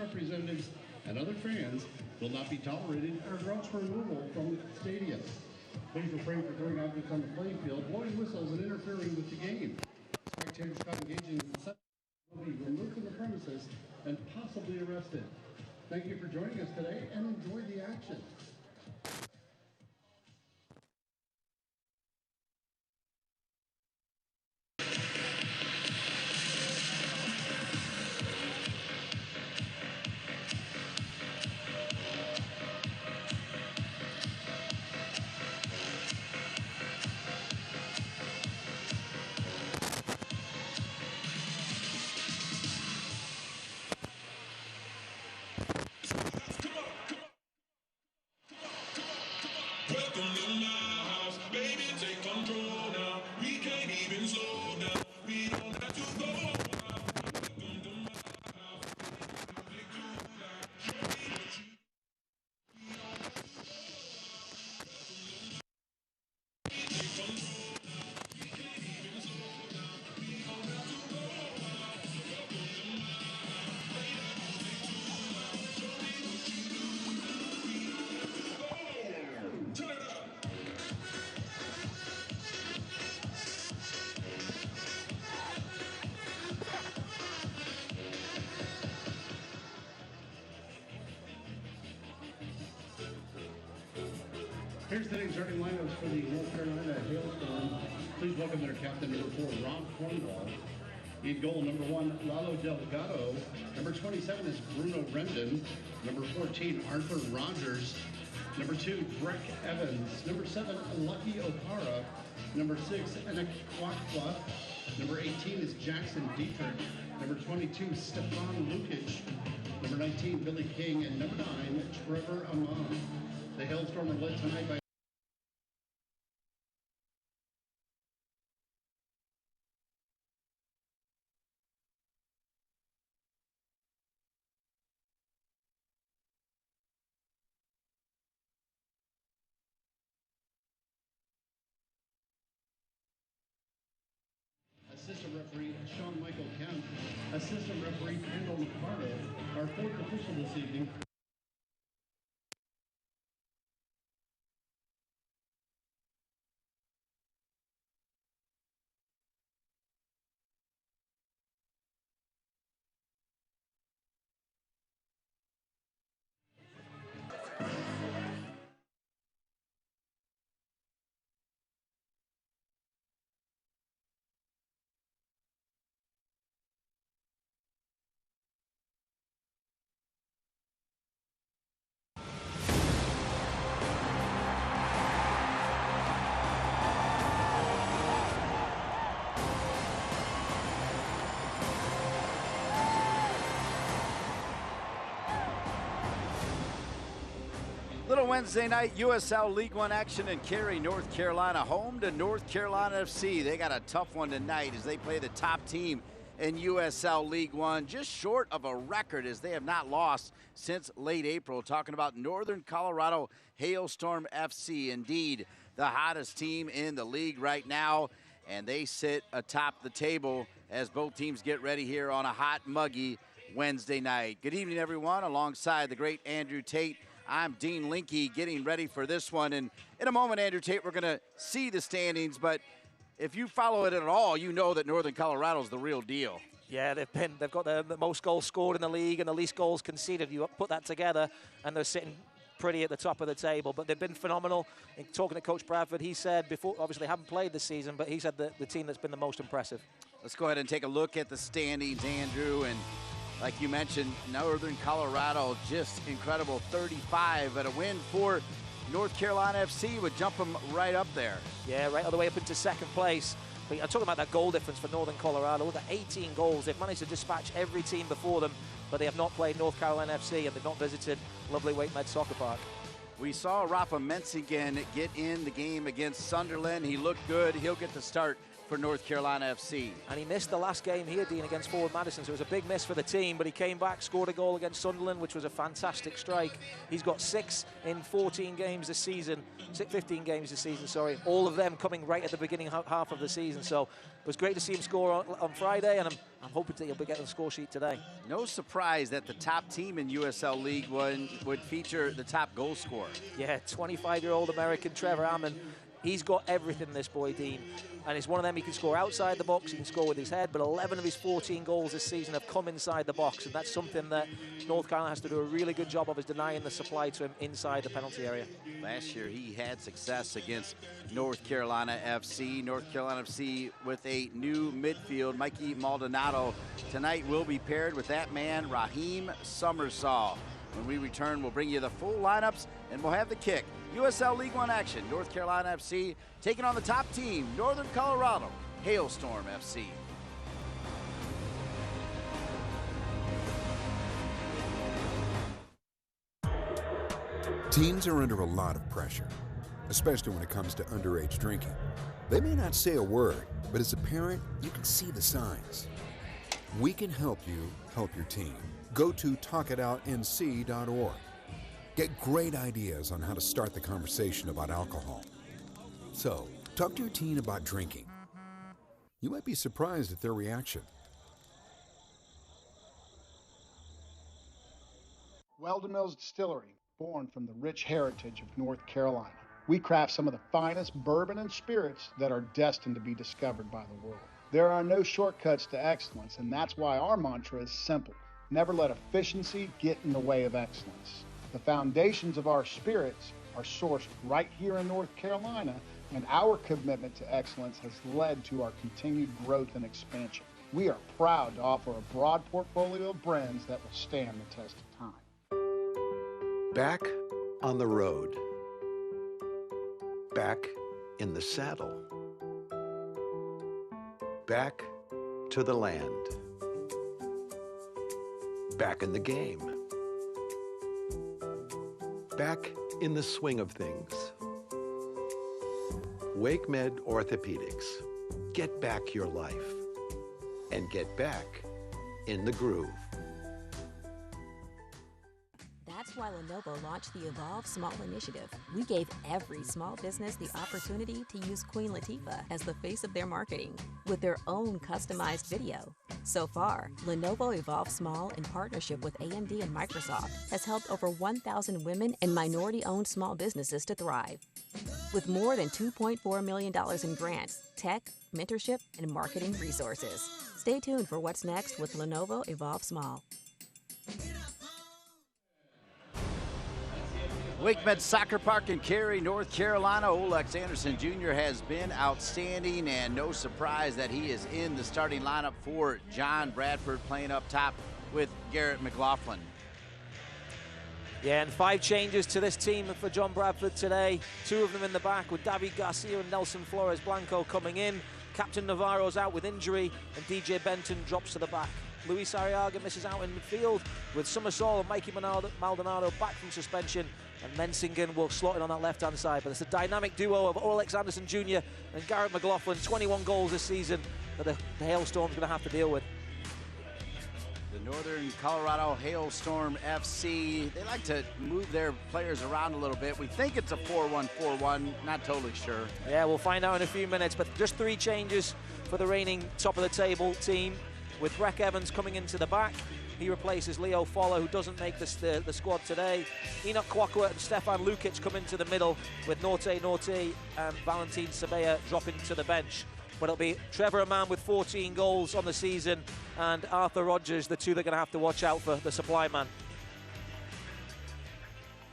representatives and other fans will not be tolerated or grounds for removal from the stadium. Please refrain from throwing objects on the playing field, blowing whistles, and interfering with the game. Spectators caught engaging in such will be removed from the premises and possibly arrested. Thank you for joining us today and enjoy the action. Welcome to my house, baby, take control now. We can't even slow down, we don't have to go now. Welcome to my house, music too loud. Show me what you we don't have to go now. Take control now, we can't even slow down, we don't have to go now. Welcome to my house, baby, music too loud. Show me what you do now, we don't have to go. Turn it up. Here's today's starting lineups for the North Carolina Hailstorm. Please welcome their captain, number 4, Rob Cornwall. In goal, number 1, Lalo Delgado. Number 27 is Bruno Rendon. Number 14, Arthur Rogers. Number 2, Breck Evans. Number 7, Lucky O'Hara. Number 6, Enek Kwakwa. Number 18 is Jackson Dietrich. Number 22, Stefan Lukic. Number 19, Billy King. And number 9, Trevor Amon. The Hailstorm are led tonight by assistant referee Sean Michael Kemp, assistant referee Kendall McCarter, our fourth official this evening. Little Wednesday night USL League One action in Cary, North Carolina, home to North Carolina FC. They got a tough one tonight as they play the top team in USL League One, just short of a record as they have not lost since late April. Talking about Northern Colorado Hailstorm FC, indeed the hottest team in the league right now, and they sit atop the table as both teams get ready here on a hot, muggy Wednesday night. Good evening, everyone. Alongside the great Andrew Tate, I'm Dean Linke getting ready for this one. And in a moment, Andrew Tate, we're going to see the standings. But if you follow it at all, you know that Northern Colorado's the real deal. Yeah, they've got the most goals scored in the league and the least goals conceded. You put that together, and they're sitting pretty at the top of the table. But they've been phenomenal. In talking to Coach Bradford, he said before, obviously haven't played this season, but he said that the team that's been the most impressive. Let's go ahead and take a look at the standings, Andrew. And like you mentioned, Northern Colorado, just incredible, 35. But a win for North Carolina FC would jump them right up there. Yeah, right all the way up into second place. But I'm talking about that goal difference for Northern Colorado. Look at 18 goals. They've managed to dispatch every team before them, but they have not played North Carolina FC, and they've not visited lovely Wake Med Soccer Park. We saw Rafa Menzigen get in the game against Sunderland. He looked good. He'll get the start for North Carolina FC. And he missed the last game here, Dean, against Forward Madison, so it was a big miss for the team, but he came back, scored a goal against Sunderland, which was a fantastic strike. He's got 6 in 14 games this season, 15 games this season, sorry, all of them coming right at the beginning half of the season. So it was great to see him score on Friday, and I'm hoping that he'll be getting the score sheet today. No surprise that the top team in USL League One would feature the top goal scorer. Yeah, 25-year-old American Trevor Ammon. He's got everything, this boy, Dean. And it's one of them, he can score outside the box, he can score with his head, but 11 of his 14 goals this season have come inside the box, and that's something that North Carolina has to do a really good job of, is denying the supply to him inside the penalty area. Last year, he had success against North Carolina FC. North Carolina FC with a new midfield, Mikey Maldonado. Tonight will be paired with that man, Raheem Summersall. When we return, we'll bring you the full lineups, and we'll have the kick. USL League One action, North Carolina FC taking on the top team, Northern Colorado, Hailstorm FC. Teens are under a lot of pressure, especially when it comes to underage drinking. They may not say a word, but as a parent, you can see the signs. We can help you help your teen. Go to talkitoutnc.org. Get great ideas on how to start the conversation about alcohol. So, talk to your teen about drinking. You might be surprised at their reaction. Weldon Mills Distillery, born from the rich heritage of North Carolina. We craft some of the finest bourbon and spirits that are destined to be discovered by the world. There are no shortcuts to excellence, and that's why our mantra is simple. Never let efficiency get in the way of excellence. The foundations of our spirits are sourced right here in North Carolina, and our commitment to excellence has led to our continued growth and expansion. We are proud to offer a broad portfolio of brands that will stand the test of time. Back on the road. Back in the saddle. Back to the land. Back in the game. Back in the swing of things. WakeMed Orthopedics. Get back your life. And get back in the groove. That's why Lenovo launched the Evolve Small Initiative. We gave every small business the opportunity to use Queen Latifah as the face of their marketing with their own customized video. So far, Lenovo Evolve Small, in partnership with AMD and Microsoft, has helped over 1,000 women and minority-owned small businesses to thrive. With more than $2.4 million in grants, tech, mentorship, and marketing resources. Stay tuned for what's next with Lenovo Evolve Small. WakeMed Soccer Park in Cary, North Carolina. Olex Anderson Jr. has been outstanding, and no surprise that he is in the starting lineup for John Bradford, playing up top with Garrett McLaughlin. Yeah, and 5 changes to this team for John Bradford today. 2 of them in the back, with David Garcia and Nelson Flores Blanco coming in. Captain Navarro's out with injury, and DJ Benton drops to the back. Luis Arriaga misses out in midfield, with Summersall and Mikey Maldonado back from suspension, and Mensingen will slot in on that left-hand side. But it's a dynamic duo of Olex Anderson Jr. and Garrett McLaughlin, 21 goals this season that the Hailstorm's going to have to deal with. The Northern Colorado Hailstorm FC, they like to move their players around a little bit. We think it's a 4-1-4-1, not totally sure. Yeah, we'll find out in a few minutes, but just 3 changes for the reigning top-of-the-table team, with Breck Evans coming into the back. He replaces Leo Foller, who doesn't make the squad today. Enoch Kwakwa and Stefan Lukic come into the middle, with Norte and Valentin Sabea dropping to the bench. But it'll be Trevor Aman with 14 goals on the season, and Arthur Rogers, the 2 they're going to have to watch out for, the supply man.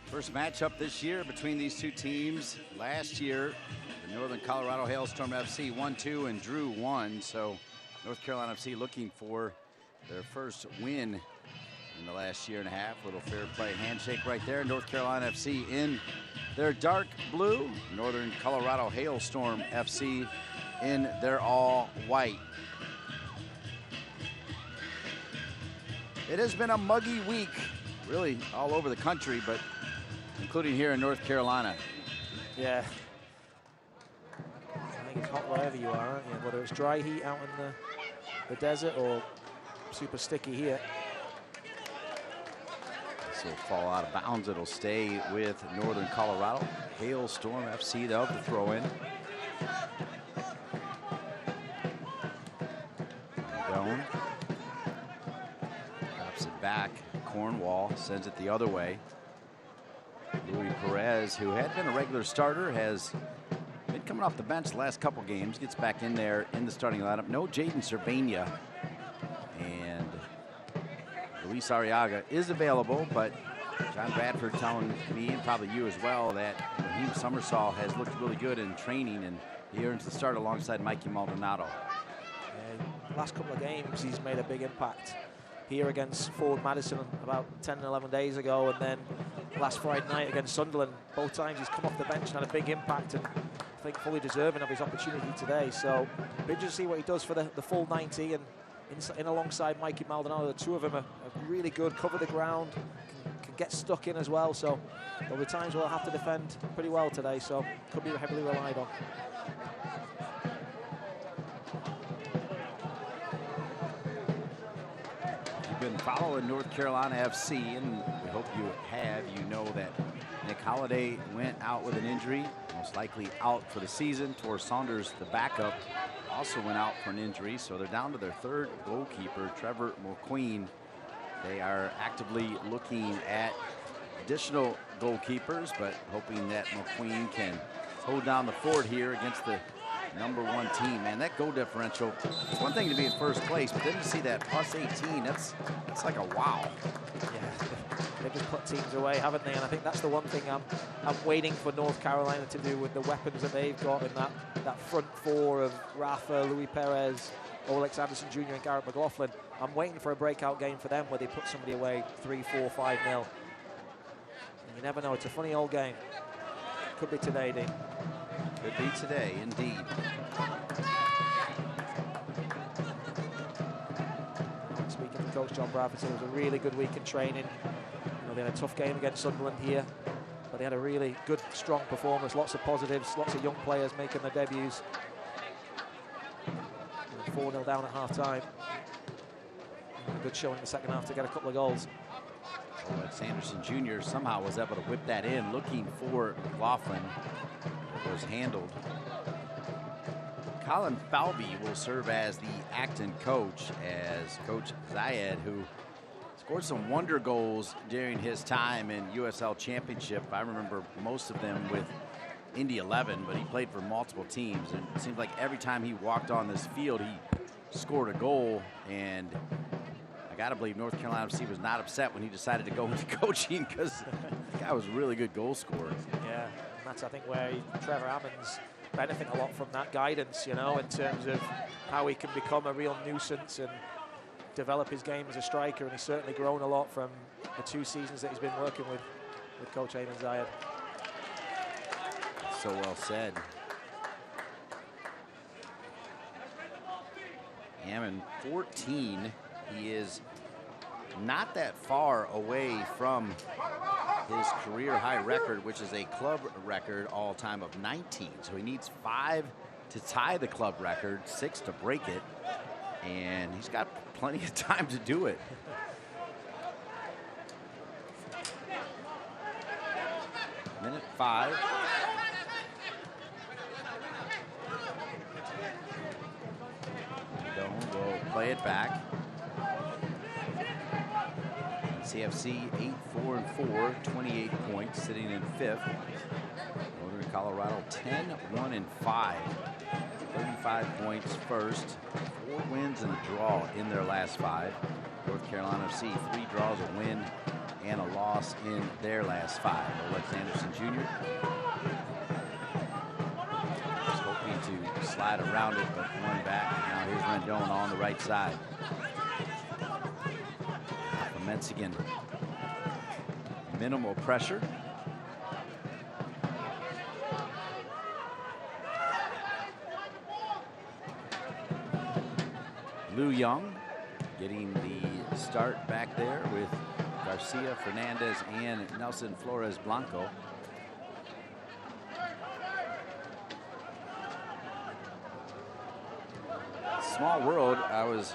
First matchup this year between these 2 teams. Last year, the Northern Colorado Hailstorm FC 1-2 and drew 1. So North Carolina FC looking for their first win in the last year and a half. Little fair play handshake right there. North Carolina FC in their dark blue. Northern Colorado Hailstorm FC in their all white. It has been a muggy week, really all over the country, but including here in North Carolina. Yeah. think it's hot wherever you are, aren't you? Whether it's dry heat out in the desert or super sticky here. This will fall out of bounds. It'll stay with Northern Colorado. Hailstorm FC, they'll have to throw in. Doan drops it back. Cornwall sends it the other way. Louis Perez, who had been a regular starter, has been coming off the bench the last couple games. Gets back in there in the starting lineup. No Jaden Cervania. And Luis Arriaga is available, but John Bradford telling me, and probably you as well, that Raheem Summersall has looked really good in training, and he earns the start alongside Mikey Maldonado. Last couple of games, he's made a big impact. Here against Forward Madison about 10, 11 days ago, and then last Friday night against Sunderland. Both times he's come off the bench and had a big impact, and I think fully deserving of his opportunity today. So, interesting to see what he does for the full 90, and in alongside Mikey Maldonado. The two of them are really good, cover the ground, can get stuck in as well. So there'll be times where they'll have to defend pretty well today, so could be heavily relied on. Been following North Carolina FC, and we hope you have. You know that Nick Holliday went out with an injury, most likely out for the season. Tor Saunders, the backup, also went out for an injury, so they're down to their third goalkeeper, Trevor McQueen. They are actively looking at additional goalkeepers, but hoping that McQueen can hold down the fort here against the #1 team. Man, that goal differential, it's one thing to be in first place, but then you see that plus 18, that's like a wow. Yeah, they've just put teams away, haven't they? And I think that's the one thing I'm waiting for North Carolina to do with the weapons that they've got in that front four of Rafa, Louis Perez, Olex Anderson Jr. and Garrett McLaughlin. I'm waiting for a breakout game for them where they put somebody away 3, 4, 5-0. And you never know, it's a funny old game. Could be today, Dean. Could be today, indeed. Speaking to Coach John Bradford, it was a really good week in training. You know, they had a tough game against Sunderland here, but they had a really good, strong performance. Lots of positives, lots of young players making their debuts. 4-0 down at half-time. A good showing in the second half to get a couple of goals. Olex Anderson Jr. somehow was able to whip that in, looking for McLaughlin. It was handled. Colin Falvey will serve as the acting coach, as Coach Zayed, who scored some wonder goals during his time in USL Championship. I remember most of them with Indy 11, but he played for multiple teams, and it seemed like every time he walked on this field, he scored a goal. And I gotta believe North Carolina FC was not upset when he decided to go into coaching, because the guy was a really good goal scorer. Yeah, and that's, I think, where Trevor Ammons benefit a lot from that guidance, you know, in terms of how he can become a real nuisance and develop his game as a striker. And he's certainly grown a lot from the 2 seasons that he's been working with Coach Ayman Zayed. So well said. Ammon, 14. He is not that far away from his career high record, which is a club record all-time of 19. So he needs 5 to tie the club record, 6 to break it, and he's got plenty of time to do it. Minute 5. Will play it back. CFC 8-4-4, 28 points, sitting in 5th. Northern Colorado 10-1-5, 35 points first. 4 wins and a draw in their last 5. North Carolina FC 3 draws, a win, and a loss in their last 5. Olex Anderson Jr. was hoping to slide around it, but one back. Now here's Rendon on the right side. Menzigan, minimal pressure. Lou Young getting the start back there with Garcia, Fernandez, and Nelson Flores Blanco. small world. I was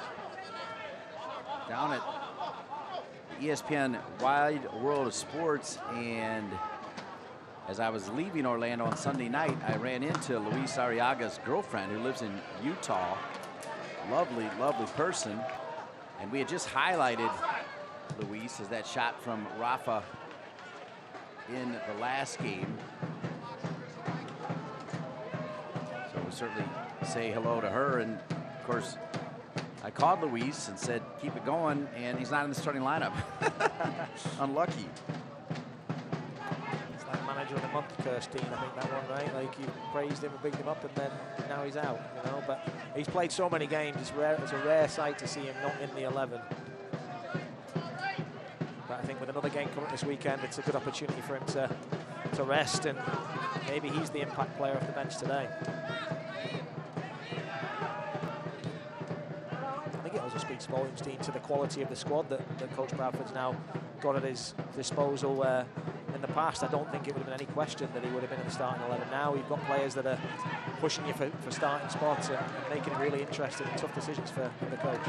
down at ESPN Wide World of Sports, and as I was leaving Orlando on Sunday night, I ran into Luis Arriaga's girlfriend who lives in Utah. Lovely, lovely person. And we had just highlighted Luis as that shot from Rafa in the last game. So we certainly say hello to her. And of course, I called Luis and said, keep it going, and he's not in the starting lineup. Unlucky. It's like manager of the month, Kirstein, I think that one, right? Like, you praised him and bigged him up, and then now he's out, you know? But he's played so many games, it's a rare sight to see him not in the 11. But I think with another game coming this weekend, it's a good opportunity for him to rest, and maybe he's the impact player off the bench today. Speaks volumes to the quality of the squad that Coach Bradford's now got at his disposal. In the past, I don't think it would have been any question that he would have been in the starting 11. Now you've got players that are pushing you for starting spots and making it really interesting and tough decisions for the coach.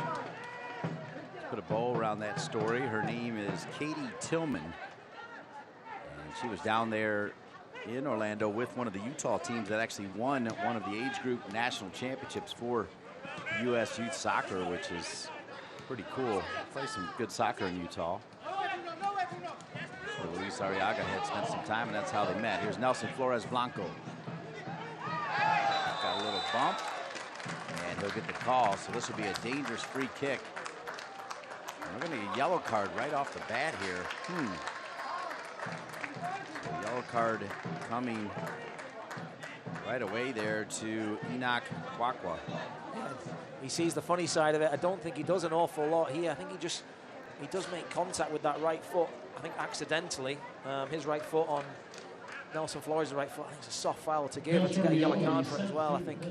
Let's put a bow around that story. Her name is Katie Tillman, and she was down there in Orlando with one of the Utah teams that actually won one of the age group national championships for U.S. youth soccer, which is pretty cool. Play some good soccer in Utah. So Luis Arriaga had spent some time, and that's how they met. Here's Nelson Flores Blanco. Got a little bump, and he'll get the call. So this will be a dangerous free kick. And we're going to get a yellow card right off the bat here. So yellow card coming right away there to Enoch Kwakwa. He sees the funny side of it. I don't think he does an awful lot here. I think he does make contact with that right foot. I think accidentally, his right foot on Nelson Flores' right foot. I think it's a soft foul to give and to get a yellow card for it as well. I think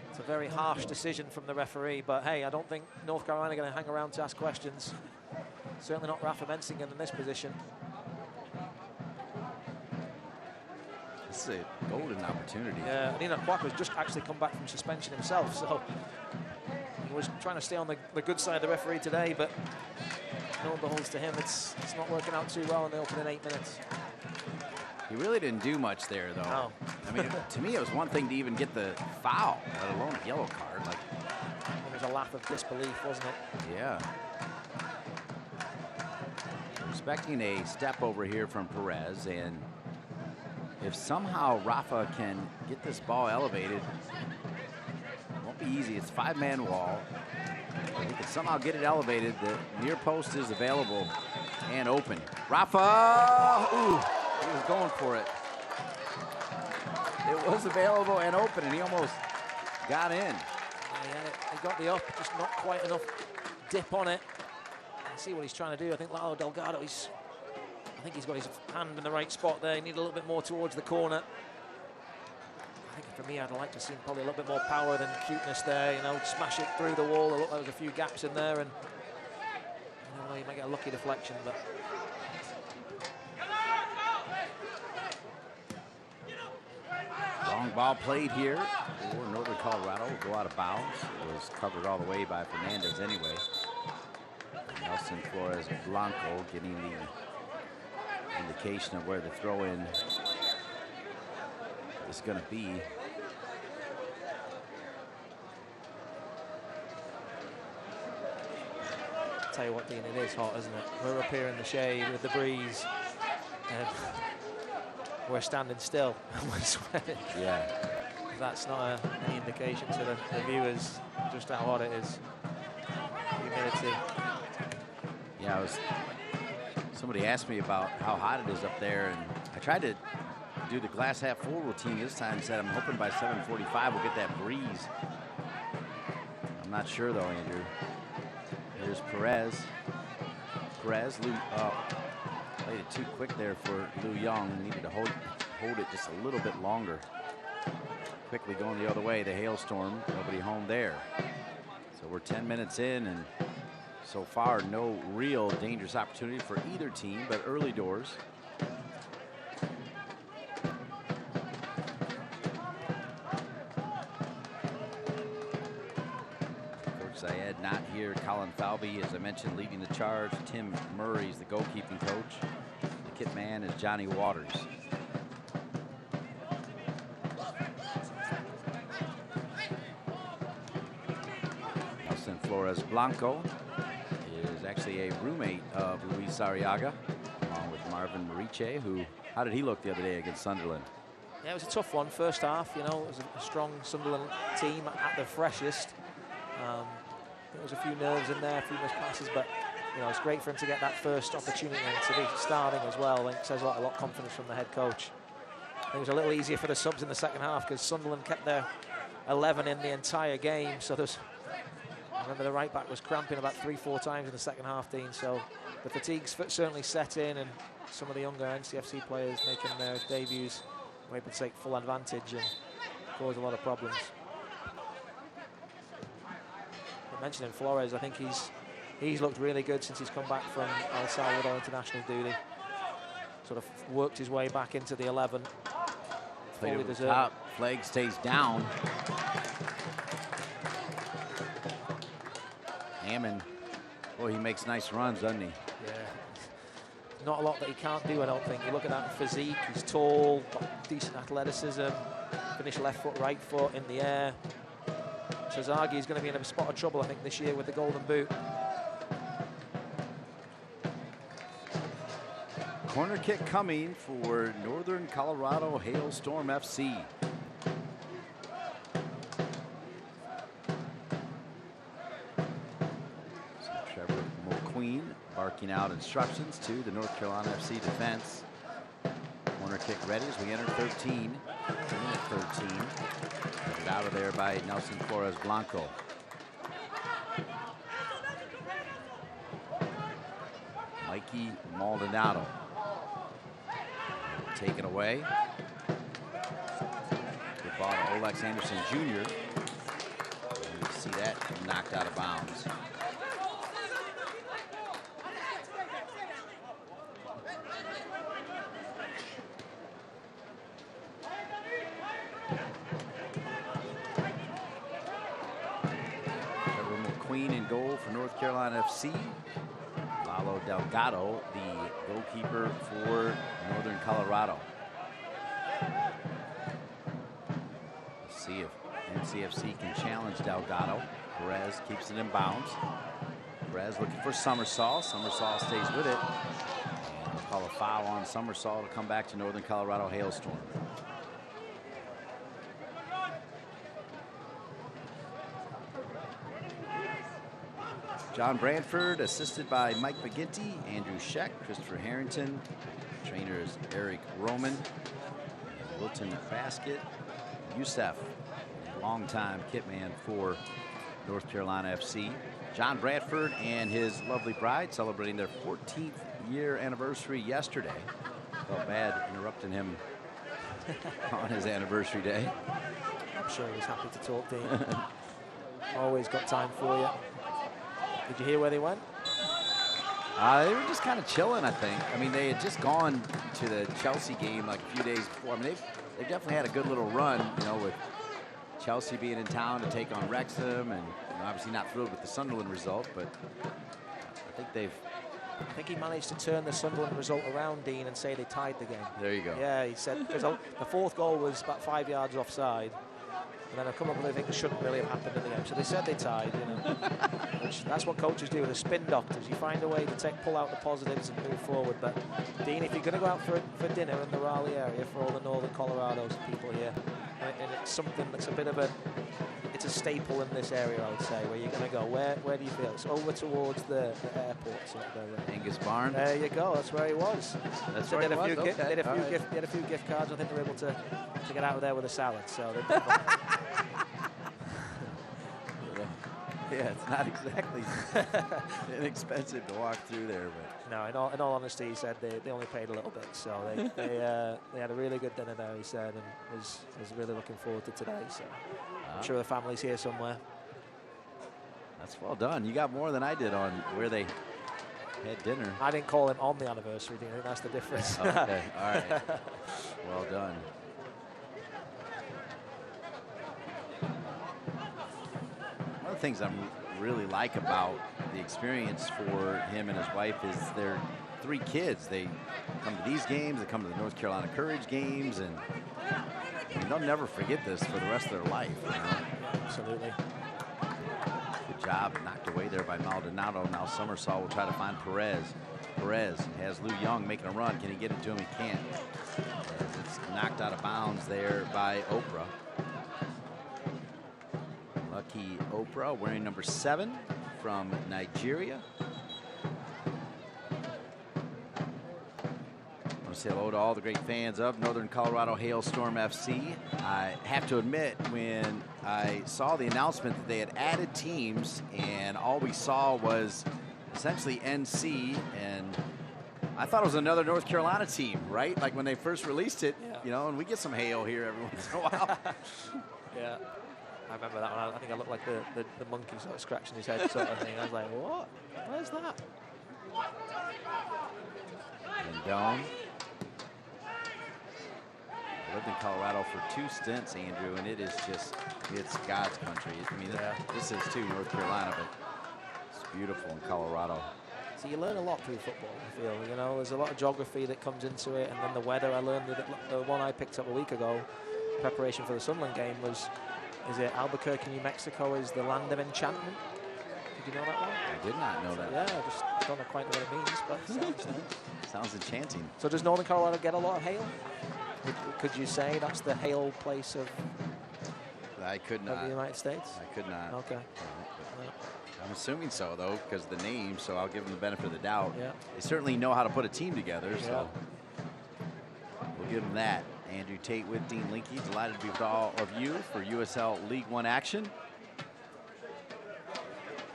it's a very harsh decision from the referee. But hey, I don't think North Carolina are going to hang around to ask questions. Certainly not Rafa Mensingen in this position. This is a golden opportunity. Yeah, Enoch Kwakwa's just actually come back from suspension himself, so he was trying to stay on the good side of the referee today, but no one beholds to him. It's not working out too well in the opening 8 minutes. He really didn't do much there, though. No. I mean, to me, it was one thing to even get the foul, let alone a yellow card. Like, it was a laugh of disbelief, wasn't it? Yeah. Expecting a step over here from Perez, and if somehow Rafa can get this ball elevated, it won't be easy. It's a 5-man wall. If he can somehow get it elevated, the near post is available and open. Rafa, ooh, he was going for it. It was available and open, and he almost got in. He got the up, just not quite enough dip on it. I see what he's trying to do. I think Lalo Delgado, I think he's got his hand in the right spot there. He needs a little bit more towards the corner. I think for me, I'd like to see probably a little bit more power than cuteness there. You know, smash it through the wall. There looked like there was a few gaps in there, and you might get a lucky deflection, but. Long ball played here for Northern Colorado. Will go out of bounds. It was covered all the way by Fernandez anyway. Nelson Flores Blanco getting the indication of where the throw-in is going to be. I'll tell you what, Dean, it is hot, isn't it? We're up here in the shade with the breeze, and we're standing still and we're sweating. Yeah. That's not any indication to the viewers just how hot it is. Humidity. Yeah, somebody asked me about how hot it is up there, and I tried to do the glass half full routine this time. Said I'm hoping by 7:45 we'll get that breeze. I'm not sure though, Andrew. Here's Perez. Lou played it too quick there for Lou Young. Needed to hold it just a little bit longer. Quickly going the other way. The Hailstorm. Nobody home there. So we're 10 minutes in, and so far, no real dangerous opportunity for either team, but early doors. Colin Falvey, as I mentioned, leading the charge. Tim Murray's the goalkeeping coach. The kit man is Johnny Waters. Nelson Flores Blanco is actually a roommate of Luis Arriaga, along with Marvin Mariche, who, how did he look the other day against Sunderland? Yeah, it was a tough one. First half, you know, it was a strong Sunderland team at the freshest. There was a few nerves in there, a few missed passes, but you know, it's great for him to get that first opportunity and to be starting as well. I think it says a lot of confidence from the head coach. It was a little easier for the subs in the second half because Sunderland kept their 11 in the entire game. So there's, I remember the right back was cramping about 3-4 times in the second half, Dean. So the fatigue's certainly set in, and some of the younger NCFC players making their debuts were able to take full advantage and cause a lot of problems. I mentioned Flores, I think he's looked really good since he's come back from El Salvador international duty. Sort of worked his way back into the 11. Fully deserved. Top. Flag stays down. Hammond, boy, he makes nice runs, doesn't he? Yeah. Not a lot that he can't do, I don't think. You look at that physique, he's tall, got decent athleticism, finish left foot, right foot in the air. Sazagi is going to be in a spot of trouble, I think, this year with the Golden Boot. Corner kick coming for Northern Colorado Hailstorm FC. So Trevor McQueen barking out instructions to the North Carolina FC defense. Corner kick ready as we enter 13. Minute 13. Get out of there by Nelson Flores Blanco. Mikey Maldonado. Taken away. Good ball to Olex Anderson Jr. And you see that knocked out of bounds. Trevor McQueen in goal for North Carolina FC. Lalo Delgado, the goalkeeper for Northern Colorado. Let's see if NCFC can challenge Delgado. Perez keeps it in bounds. Perez looking for Summersall. Summersall stays with it. And they'll call a foul on Summersall to come back to Northern Colorado Hailstorm. John Branford, assisted by Mike McGinty, Andrew Scheck, Christopher Harrington. Trainers Eric Roman, Wilton Basket, Youssef, longtime kitman for North Carolina FC. John Branford and his lovely bride celebrating their 14th year anniversary yesterday. Felt bad interrupting him on his anniversary day. I'm sure he was happy to talk to you. Always got time for you. Did you hear where they went? They were just kind of chilling, I think. I mean, they had just gone to the Chelsea game like a few days before. I mean, they've definitely had a good little run, you know, with Chelsea being in town to take on Wrexham, and you know, obviously not thrilled with the Sunderland result, but I think he managed to turn the Sunderland result around, Dean, and say they tied the game. There you go. Yeah, he said, because the fourth goal was about 5 yards offside. And then I've come up with a thing that shouldn't really have happened in the game. So they said they tied, you know. That's what coaches do with the spin doctors. You find a way to pull out the positives and move forward. But, Dean, if you're going to go out for dinner in the Raleigh area for all the Northern Colorado's people here, and it's something that's a bit of it's a staple in this area, I would say, where you're going to go. Where do you feel? It's over towards the airport. So Angus Barn. There you go. That's where he was. That's so where they he was. They had a few gift cards. I think they were able to get out of there with a salad. So they yeah, it's not exactly inexpensive to walk through there, but no. In all honesty, he said they only paid a little bit, so they had a really good dinner there. He said, and was really looking forward to today. So I'm sure the family's here somewhere. That's well done. You got more than I did on where they had dinner. I didn't call him on the anniversary dinner. That's the difference. Okay, all right. Well done. One of the things I really like about the experience for him and his wife is their 3 kids. They come to these games, they come to the North Carolina Courage games, and I mean, they'll never forget this for the rest of their life. You know? Absolutely. Good job, knocked away there by Maldonado. Now Somersault will try to find Perez. Perez has Lou Young making a run. Can he get it to him? He can't. It's knocked out of bounds there by Oprah. Lucky Oprah wearing number 7 from Nigeria. I want to say hello to all the great fans of Northern Colorado Hailstorm FC. I have to admit, when I saw the announcement that they had added teams and all we saw was essentially NC, and I thought it was another North Carolina team, right? Like when they first released it, you know, and we get some hail here every once in a while. Yeah. I remember that one. I think I looked like the monkey sort of scratching his head sort of thing. I was like, what? Where's that? Rendon. I lived in Colorado for 2 stints, Andrew, and it is just, it's God's country. I mean, this is too North Carolina, but it's beautiful in Colorado. So you learn a lot through football, I feel. You know, there's a lot of geography that comes into it, and then the weather. I learned that the one I picked up a week ago, preparation for the Sunderland game, was, is it Albuquerque, New Mexico is the land of enchantment? Did you know that one? I did not know that. Yeah, I just don't know quite what it means, but it sounds nice. Sounds enchanting. So does Northern Colorado get a lot of hail? Could you say that's the hail place of I could not. the United States? I could not. Okay. I'm assuming so, though, because of the name, so I'll give them the benefit of the doubt. Yeah. They certainly know how to put a team together, so we'll give them that. Andrew Tate with Dean Linke, delighted to be with all of you for USL League One action.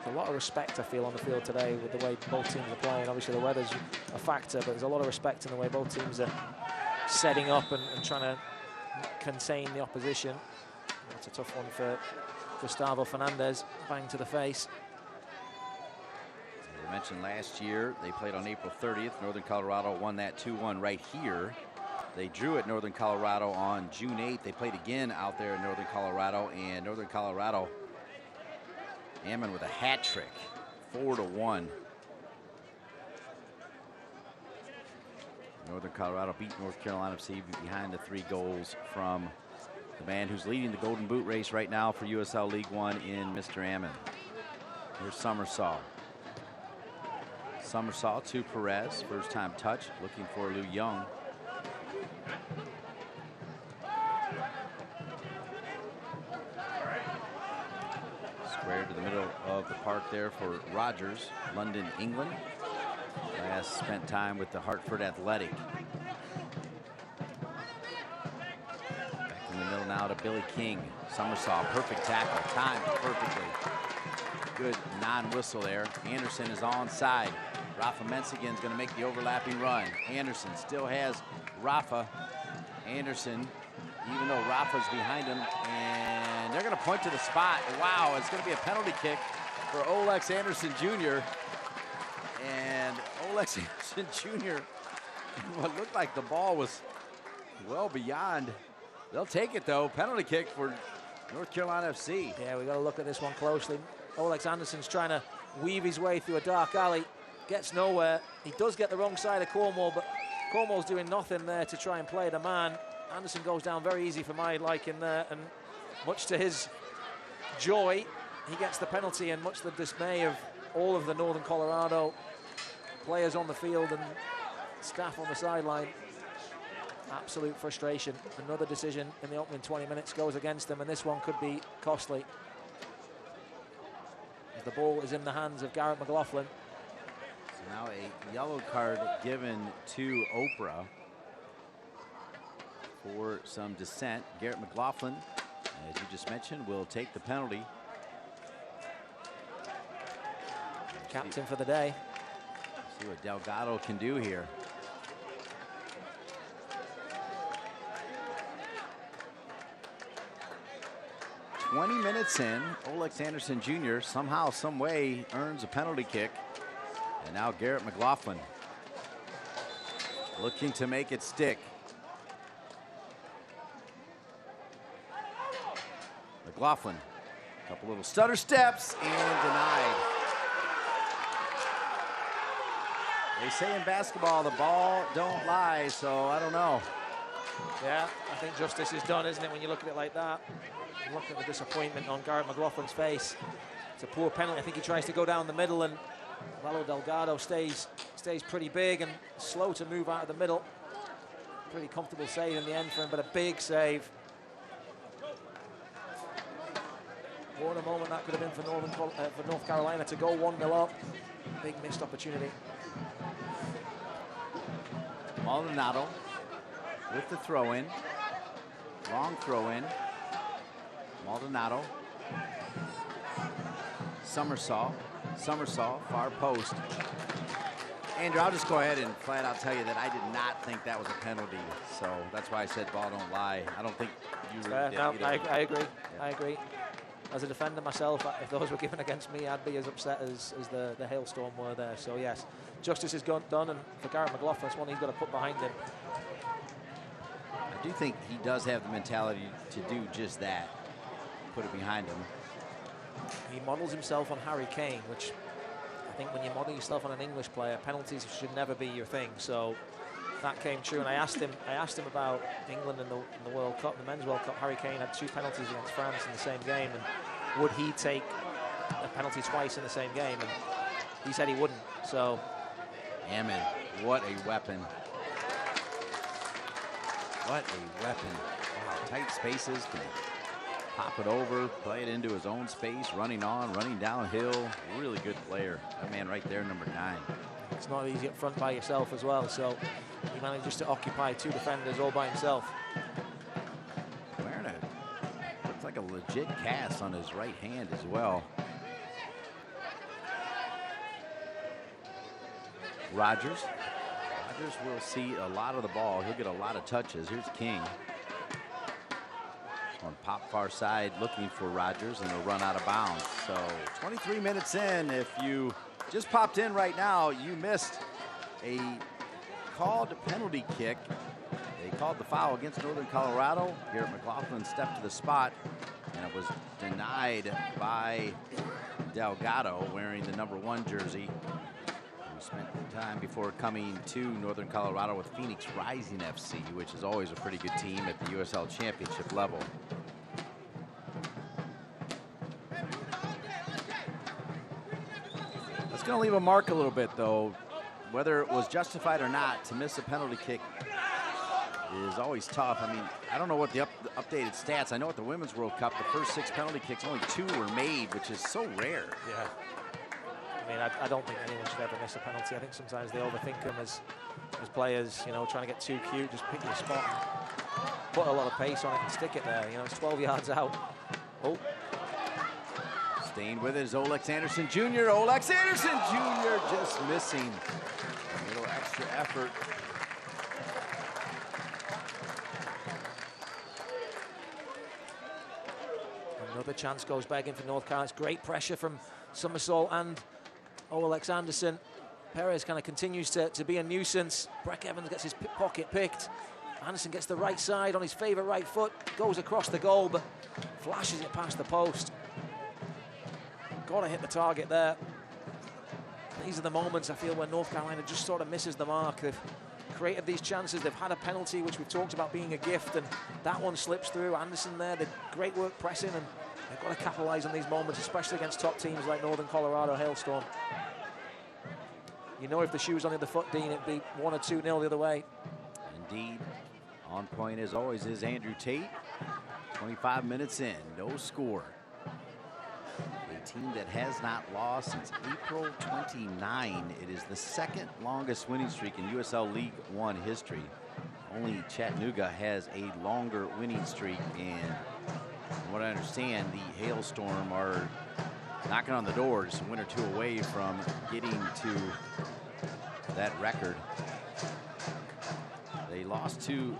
There's a lot of respect, I feel, on the field today with the way both teams are playing. Obviously, the weather's a factor, but there's a lot of respect in the way both teams are setting up and trying to contain the opposition. That's a tough one for Gustavo Fernandez, bang to the face. As I mentioned last year, they played on April 30th. Northern Colorado won that 2-1 right here. They drew at Northern Colorado on June 8th. They played again out there in Northern Colorado, and Northern Colorado, Ammon with a hat trick, 4-1. Northern Colorado beat North Carolina FC behind the 3 goals from the man who's leading the Golden Boot race right now for USL League One in Mr. Ammon. Here's Somersault. Somersault to Perez, first time touch, looking for Lou Young. Square to the middle of the park there for Rogers, London, England. Last spent time with the Hartford Athletic. Back in the middle now to Billy King. Somersault, perfect tackle, timed perfectly. Good non-whistle there. Anderson is onside. Rafa Mensigan's going to make the overlapping run. Anderson still has Rafa. Anderson, even though Rafa's behind him, and they're going to point to the spot. Wow, it's going to be a penalty kick for Olex Anderson Jr. And Olex Anderson Jr., what looked like the ball was well beyond. They'll take it, though. Penalty kick for North Carolina FC. Yeah, we got to look at this one closely. Olex Anderson's trying to weave his way through a dark alley. Gets nowhere. He does get the wrong side of Cornwall, but Cornwall's doing nothing there to try and play the man. Anderson goes down very easy for my liking there, and much to his joy, he gets the penalty, and much to the dismay of all of the Northern Colorado players on the field and staff on the sideline. Absolute frustration. Another decision in the opening 20 minutes goes against them, and this one could be costly. As the ball is in the hands of Garrett McLaughlin. So now a yellow card given to Oprah for some dissent. Garrett McLaughlin, as you just mentioned, will take the penalty. Captain for the day. See what Delgado can do here. "20 minutes in, Olex Anderson Jr. somehow, some way earns a penalty kick. And now Garrett McLaughlin looking to make it stick. McLaughlin, a couple little stutter steps and denied. They say in basketball, the ball don't lie, so I don't know. Yeah, I think justice is done, isn't it, when you look at it like that? Look at the disappointment on Garrett McLaughlin's face. It's a poor penalty. I think he tries to go down the middle, and Lalo Delgado stays pretty big and slow to move out of the middle. Pretty comfortable save in the end for him, but a big save. What a moment that could have been for North Carolina to go 1-0 up. Big missed opportunity. Maldonado with the throw-in. Wrong throw-in. Maldonado. Somersault, far post. Andrew, I'll just go ahead and flat out tell you that I did not think that was a penalty. So that's why I said ball don't lie. I don't think you did. No, I agree. Yeah. I agree. As a defender myself, if those were given against me, I'd be as upset as the Hailstorm were there. So yes, justice is done, and for Garrett McLaughlin, it's one he's got to put behind him. I do think he does have the mentality to do just that. Put it behind him. He models himself on Harry Kane, which I think when you model yourself on an English player, penalties should never be your thing. So that came true, and I asked him about England in the World Cup, the Men's World Cup. Harry Kane had 2 penalties against France in the same game, and would he take a penalty twice in the same game? And he said he wouldn't. So, Hammond, what a weapon! What a weapon! Wow, tight spaces, can pop it over, play it into his own space, running on, running downhill. Really good player. That man right there, number 9. It's not easy up front by yourself as well, so he manages to occupy 2 defenders all by himself. Wearing looks like a legit cast on his right hand as well. Rogers will see a lot of the ball. He'll get a lot of touches. Here's King. On pop far side looking for Rogers, and they'll run out of bounds. So 23 minutes in. If you just popped in right now, you missed a called penalty kick. They called the foul against Northern Colorado. Garrett McLaughlin stepped to the spot, and it was denied by Delgado, wearing the number 1 jersey. We spent time before coming to Northern Colorado with Phoenix Rising FC, which is always a pretty good team at the USL Championship level. It's going to leave a mark a little bit, though. Whether it was justified or not, to miss a penalty kick is always tough. I mean, I don't know what the updated stats. I know at the Women's World Cup, the first 6 penalty kicks, only 2 were made, which is so rare. Yeah. I mean, I don't think anyone should ever miss a penalty. I think sometimes they overthink them as players, you know, trying to get too cute. Just pick your spot and put a lot of pace on it and stick it there. You know, it's 12 yards out. Oh. Staying with it is Olex Anderson Jr. Olex Anderson Jr. just missing. A little extra effort. Another chance goes back in for North Carolina. It's great pressure from Somersault and Olex Anderson. Perez kind of continues to be a nuisance. Breck Evans gets his pocket picked. Anderson gets the right side on his favorite right foot, goes across the goal, but flashes it past the post. Got to hit the target there. These are the moments, I feel, when North Carolina just sort of misses the mark. They've created these chances. They've had a penalty, which we've talked about being a gift, and that one slips through. Anderson there, did great work pressing, and they've got to capitalize on these moments, especially against top teams like Northern Colorado, Hailstorm. You know, if the shoe was on the other foot, Dean, it'd be 1 or 2-0 the other way. Indeed. On point, as always, is Andrew Tate. 25 minutes in, no score. A team that has not lost since April 29. It is the 2nd longest winning streak in USL League One history. Only Chattanooga has a longer winning streak, and from what I understand, the Hailstorm are knocking on the door, just a win or 2 away from getting to that record. They lost to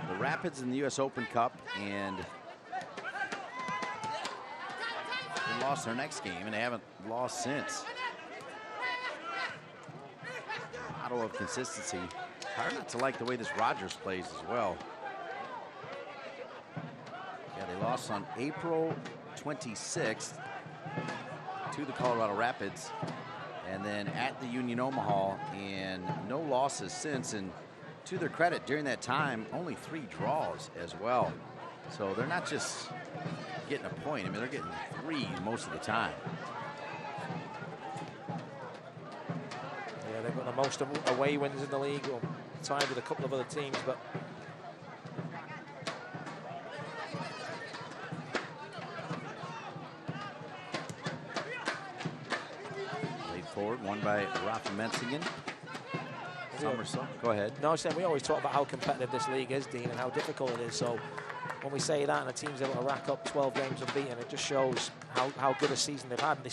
the Rapids in the US Open Cup, and they lost their next game, and they haven't lost since. Model of consistency. Hard not to like the way this Rogers plays as well. Yeah, they lost on April 26th to the Colorado Rapids. and then at the Union Omaha, and no losses since. And to their credit, during that time, only 3 draws as well. So they're not just getting a point. I mean, they're getting 3 most of the time. Yeah, they've got the most away wins in the league, or tied with a couple of other teams, but laid forward, won by Rafa Menzingen. Somersault. Go ahead. No, I'm saying we always talk about how competitive this league is, Dean, and how difficult it is. So when we say that and a team's able to rack up 12 games unbeaten, it just shows how good a season they've had. And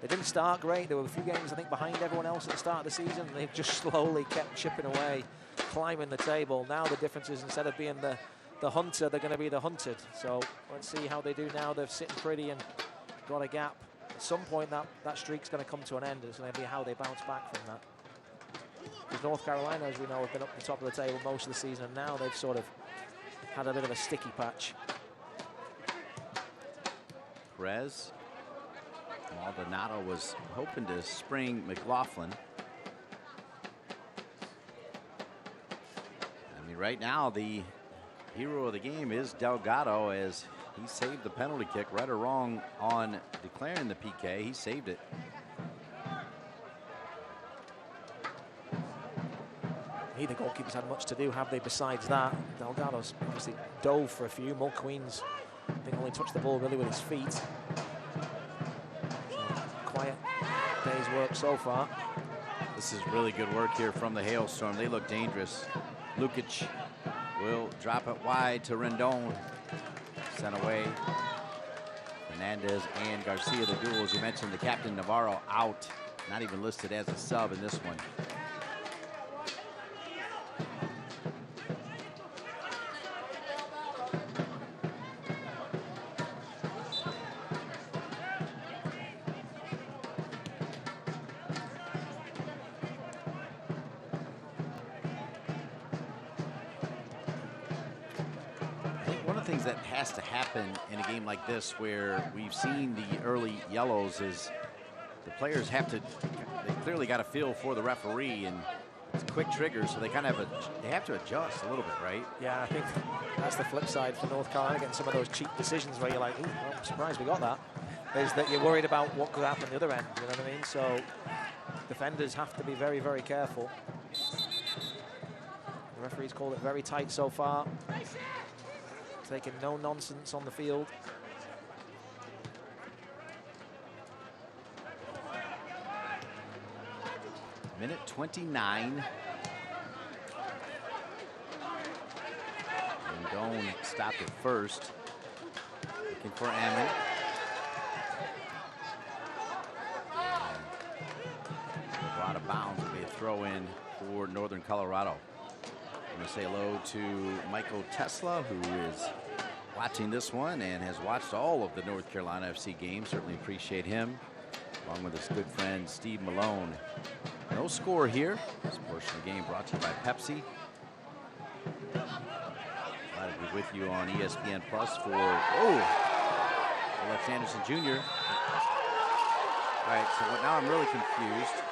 they didn't start great. There were a few games, I think, behind everyone else at the start of the season. And they've just slowly kept chipping away, climbing the table. Now the difference is, instead of being the hunter, they're going to be the hunted. So let's see how they do now. They're sitting pretty and got a gap. At some point, that streak's going to come to an end. It's going to be how they bounce back from that. Because North Carolina, as we know, have been up the top of the table most of the season, and now they've sort of had a bit of a sticky patch. Perez. Maldonado was hoping to spring McLaughlin. I mean, right now, the hero of the game is Delgado, as he saved the penalty kick, right or wrong, on declaring the PK. He saved it. Neither goalkeepers had much to do, have they, besides that? Delgado's obviously dove for a few. Mulqueen's, I think, only touched the ball really with his feet. So, quiet day's work so far. This is really good work here from the Hailstorm. They look dangerous. Lukic will drop it wide to Rendon. Sent away. Fernandez and Garcia, the duel. As you mentioned, the captain Navarro out. Not even listed as a sub in this one. That has to happen in a game like this, where we've seen the early yellows, is the players have to, they clearly got a feel for the referee, and it's quick triggers, so they kind of they have to adjust a little bit, right? Yeah, I think that's the flip side for North Carolina, getting some of those cheap decisions where you're like, ooh, well, I'm surprised we got that. Is that you're worried about what could happen the other end, you know what I mean? So defenders have to be very, very careful. The referee's called it very tight so far. Taking no nonsense on the field. Minute 29. Rendon stopped it first. Looking for Ammon. Out of bounds. It'll be a throw in for Northern Colorado. I'm going to say hello to Michael Tesla, who is watching this one and has watched all of the North Carolina FC games. Certainly appreciate him, along with his good friend Steve Malone. No score here. This portion of the game brought to you by Pepsi. Glad to be with you on ESPN Plus for Alex Anderson Jr. All right, so now I'm really confused.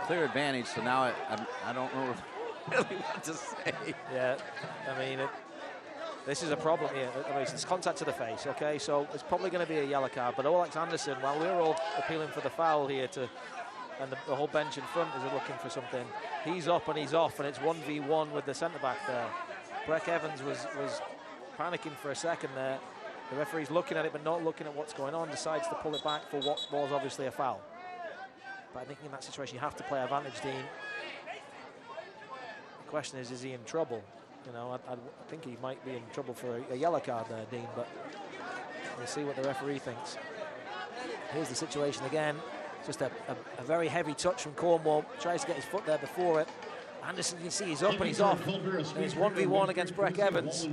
Clear advantage, so now I don't know really what to say. Yeah, I mean, this is a problem here. I mean, it's contact to the face, okay? So it's probably going to be a yellow card, but Alex Anderson, while we're all appealing for the foul here, and the whole bench in front is looking for something, he's up and he's off, and it's 1v1 with the centre-back there. Breck Evans was panicking for a second there. The referee's looking at it, but not looking at what's going on, decides to pull it back for what was obviously a foul. But I think in that situation, you have to play advantage, Dean. The question is he in trouble? You know, I think he might be in trouble for a yellow card there, Dean, but we'll see what the referee thinks. Here's the situation again. Just a very heavy touch from Cornwall. Tries to get his foot there before it. Anderson, you can see he's up and he's off. And it's 1v1 against Breck Evans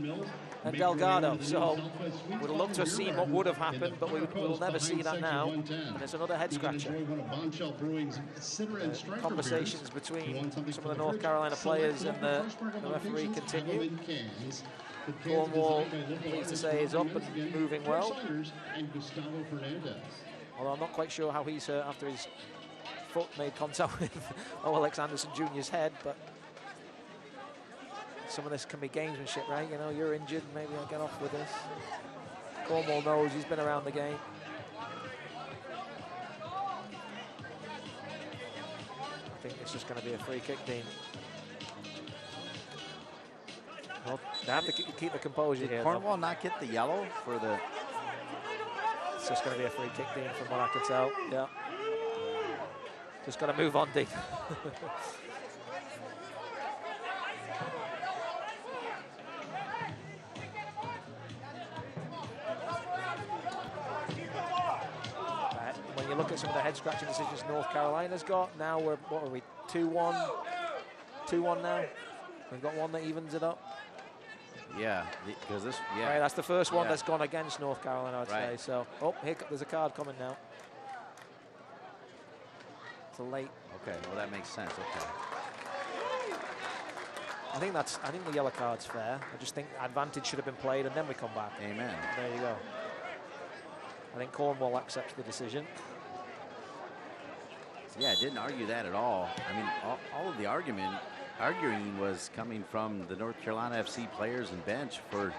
and Delgado. So we'd love to have seen what would have happened, but we'll never see that now. And there's another head scratcher. Conversations between some of the North Carolina players and the referee continue. Cornwall, pleased to say, is up and moving well. Although I'm not quite sure how he's hurt after his foot made contact with Alex Anderson Jr.'s head, but some of this can be gamesmanship, right? You know, you're injured, maybe I'll get off with this. Cornwall knows he's been around the game. I think it's just going to be a free kick, Dean. Well, they have to keep the composure here. Did Cornwall not get the yellow for the... It's just going to be a free kick, Dean, from what I can tell. Yeah. Just got to move on, Dean. When you look at some of the head-scratching decisions North Carolina's got, now we're, what are we, 2-1? 2-1 now? We've got one that evens it up. Yeah, because this, yeah. Right, that's the first one that's gone against North Carolina, I'd say. So, oh, here, there's a card coming now. It's late. Okay, well that makes sense. Okay. I think the yellow card's fair. I just think advantage should have been played, and then we come back. Amen. There you go. I think Cornwall accepts the decision. Yeah, didn't argue that at all. I mean, all of the arguing was coming from the North Carolina FC players and bench for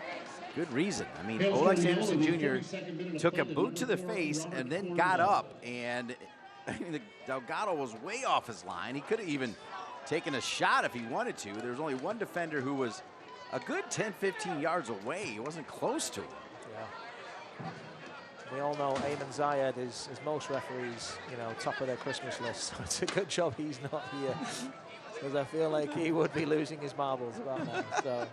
good reason. I mean, Alex Anderson Jr. took a boot to the face and then got up, and I mean, Delgado was way off his line. He could have even taken a shot if he wanted to. There was only one defender who was a good 10, 15 yards away. He wasn't close to him. Yeah. We all know Ayman Zayed is, as most referees, you know, top of their Christmas list. So it's a good job he's not here, because I feel like he would be losing his marbles about that. So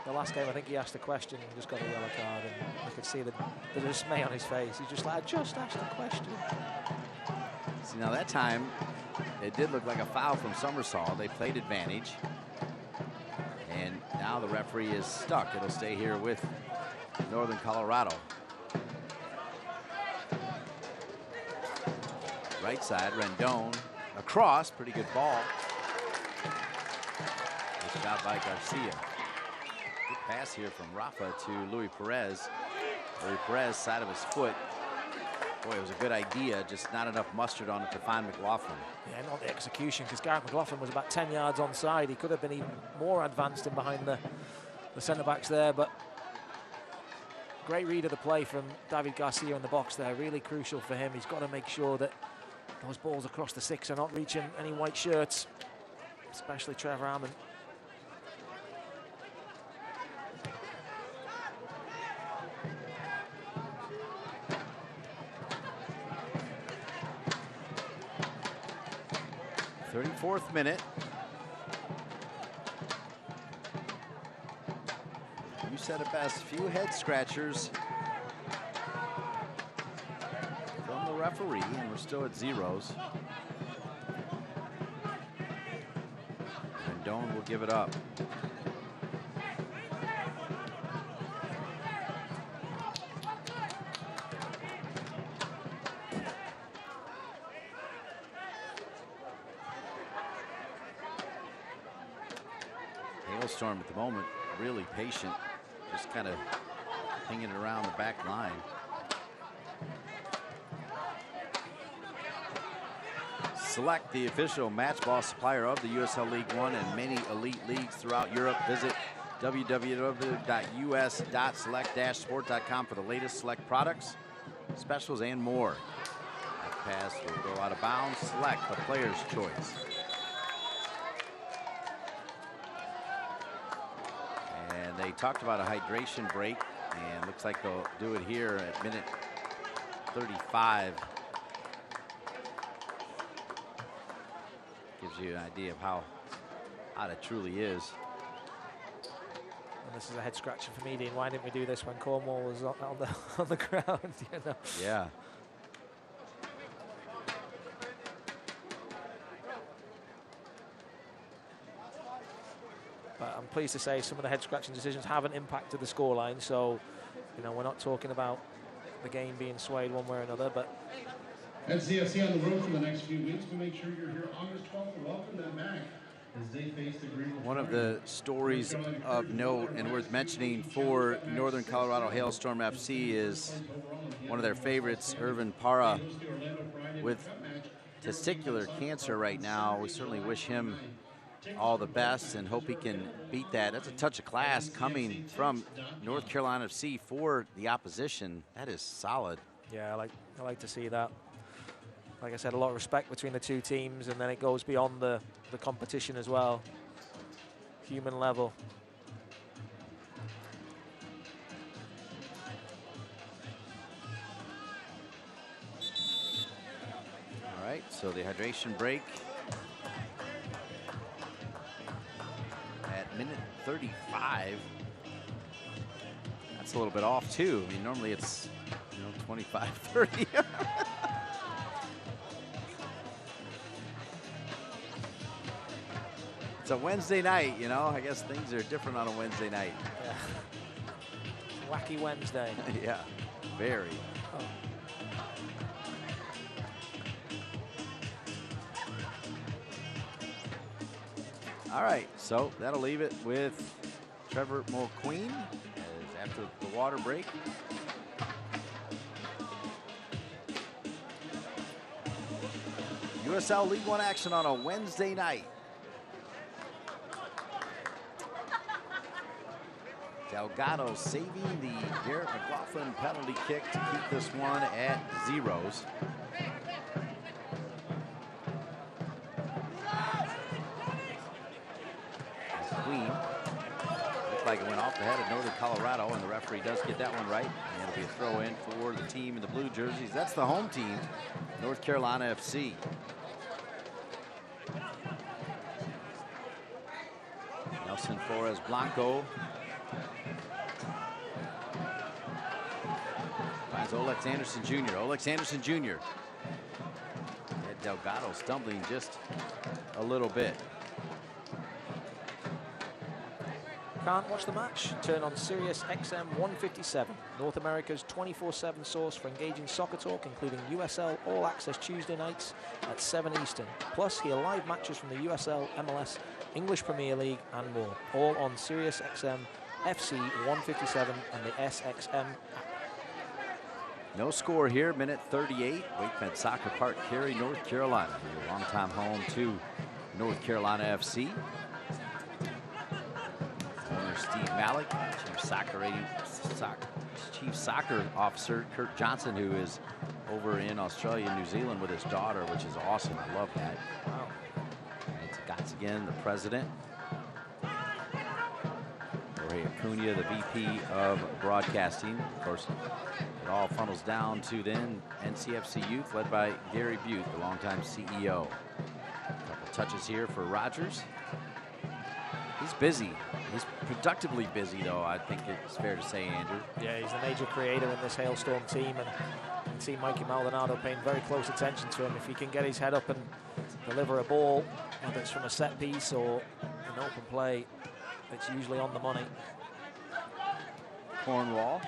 the last game, I think he asked a question and just got a yellow card, and I could see the dismay on his face. He's just like, I just asked a question. See, now that time, it did look like a foul from Summersall. They played advantage. And now the referee is stuck. It'll stay here with Northern Colorado. Right side, Rendon. Across, pretty good ball. Good job by Garcia. Good pass here from Rafa to Luis Perez. Luis Perez, side of his foot. Boy, it was a good idea, just not enough mustard on it to find McLaughlin. Yeah, not the execution, because Garrett McLaughlin was about 10 yards onside. He could have been even more advanced in behind the centre-backs there, but great read of the play from David Garcia in the box there. Really crucial for him. He's got to make sure that those balls across the six are not reaching any white shirts, especially Trevor Hammond. Fourth minute. You said it best, few head scratchers from the referee, and we're still at zeros. And Doan will give it up. Hailstorm at the moment, really patient, just kind of hanging around the back line. Select, the official match ball supplier of the USL League One and many elite leagues throughout Europe. Visit www.us.select-sport.com for the latest Select products, specials, and more. That pass will go out of bounds. Select, the player's choice. They talked about a hydration break, and looks like they'll do it here at minute 35. Gives you an idea of how hot it truly is. And this is a head scratcher for me, Dean. Why didn't we do this when Cornwall was on the ground? You know? Yeah. But I'm pleased to say some of the head-scratching decisions haven't impacted the scoreline. So, you know, we're not talking about the game being swayed one way or another. But NCFC on the road for the next few weeks. But make sure you're here August 12th to welcome them back as they face the Green. One of the stories of note and worth mentioning for Northern Colorado Hailstorm FC is one of their favorites, Irvin Parra, with testicular cancer right now. We certainly wish him all the best and hope he can beat that. That's a touch of class coming from North Carolina FC for the opposition. That is solid. Yeah, I like to see that. Like I said, a lot of respect between the two teams, and then it goes beyond the competition as well. Human level. All right, so the hydration break at minute 35. That's a little bit off too. I mean, normally it's 25, 30. It's a Wednesday night, you know. I guess things are different on a Wednesday night. Yeah. Wacky Wednesday. Yeah, very. Oh. All right, so that'll leave it with Trevor Mulqueen as after the water break. USL League One action on a Wednesday night. Delgado saving the Garrett McLaughlin penalty kick to keep this one at zeros. Queen looked like it went off the head of Northern Colorado, and the referee does get that one right. And it'll be a throw in for the team in the blue jerseys. That's the home team, North Carolina FC. Nelson Flores Blanco finds Olex Anderson Jr. Olex Anderson Jr. Ed Delgado stumbling just a little bit. Can't watch the match? Turn on Sirius XM 157, North America's 24/7 source for engaging soccer talk, including USL All Access Tuesday nights at 7 Eastern. Plus, hear live matches from the USL, MLS, English Premier League, and more. All on Sirius XM FC 157 and the SXM app. No score here, minute 38. Wakemed Soccer Park, Cary, North Carolina. Your longtime home to North Carolina FC. Owner Steve Malik, Chief Soccer Officer Kurt Johnson, who is over in Australia and New Zealand with his daughter, which is awesome. I love that. Wow. And it's Gotts again, the president. Jorge Acuna, the VP of Broadcasting. Of course, it all funnels down to then NCFC Youth, led by Gary Butte, the longtime CEO. A couple touches here for Rogers. He's busy. He's productively busy, though, I think it's fair to say, Andrew. Yeah, he's a major creator in this Hailstorm team, and you can see Mikey Maldonado paying very close attention to him. If he can get his head up and deliver a ball, whether it's from a set piece or an open play, it's usually on the money. Cornwall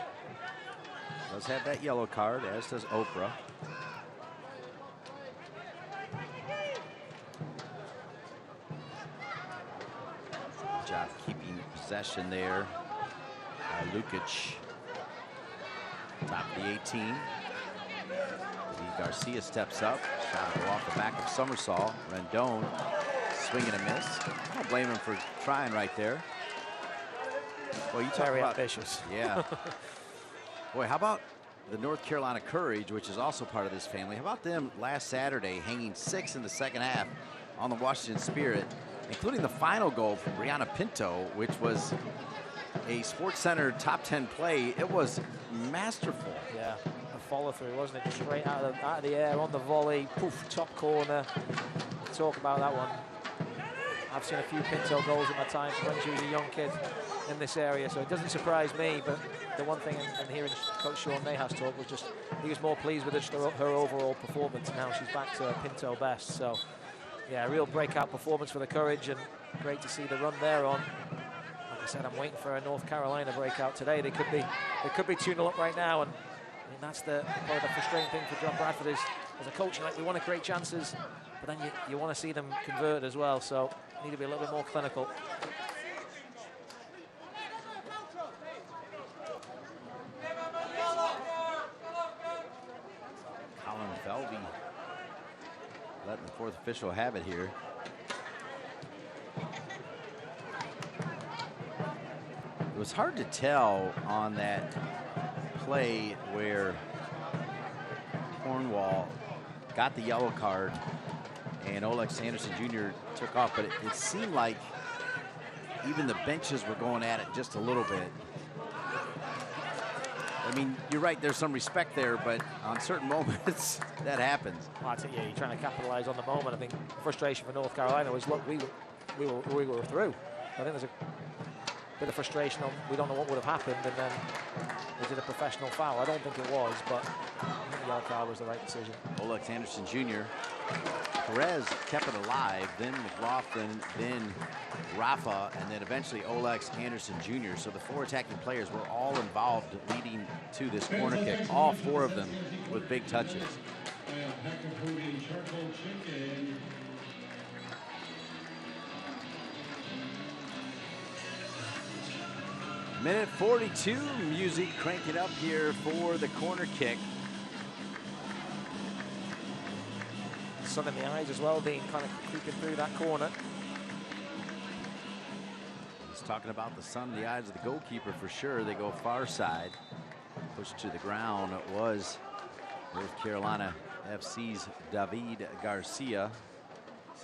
does have that yellow card, as does Oprah. Good job keeping possession there. Lukic, top of the 18. Lee Garcia steps up. Shot will go off the back of Somersault. Rendon swinging a miss. I don't blame him for trying right there. Well, you talk Very about ambitious. Yeah. Boy, how about the North Carolina Courage, which is also part of this family? How about them last Saturday hanging 6 in the second half on the Washington Spirit, including the final goal from Brianna Pinto, which was a SportsCenter top 10 play. It was masterful. Yeah, a follow through, wasn't it? Straight out of the air on the volley, poof, top corner. Talk about that one. I've seen a few Pinto goals in my time when she was a young kid in this area, so it doesn't surprise me. But the one thing, and hearing Coach Sean Nahas talk, was just he was more pleased with her overall performance. Now she's back to Pinto best. So, yeah, a real breakout performance for the Courage, and great to see the run they're on. I said I'm waiting for a North Carolina breakout today. They could be 2-0 up right now, and I mean, that's probably the frustrating thing for John Bradford is, as a coach, like, we want to create chances, but then you want to see them convert as well, so need to be a little bit more clinical. Colin Felby letting the fourth official have it here. It was hard to tell on that play where Cornwall got the yellow card and Olex Anderson Jr. took off, but it seemed like even the benches were going at it just a little bit. I mean, you're right, there's some respect there, but on certain moments, that happens. Well, I think, yeah, you're trying to capitalize on the moment. I think frustration for North Carolina was, look, we were through. I think there's a bit of frustration on, we don't know what would have happened, and then is it a professional foul? I don't think it was, but I think the yellow card was the right decision. Olex Anderson Jr. Perez kept it alive, then McLaughlin, then Rafa, and then eventually Olex Anderson Jr. So the four attacking players were all involved leading to this corner kick, all four of them with big touches. Minute 42, music cranking up here for the corner kick. Sun in the eyes as well, Dean, kind of creeping through that corner. He's talking about the sun in the eyes of the goalkeeper for sure. They go far side, pushed to the ground. It was North Carolina FC's David Garcia.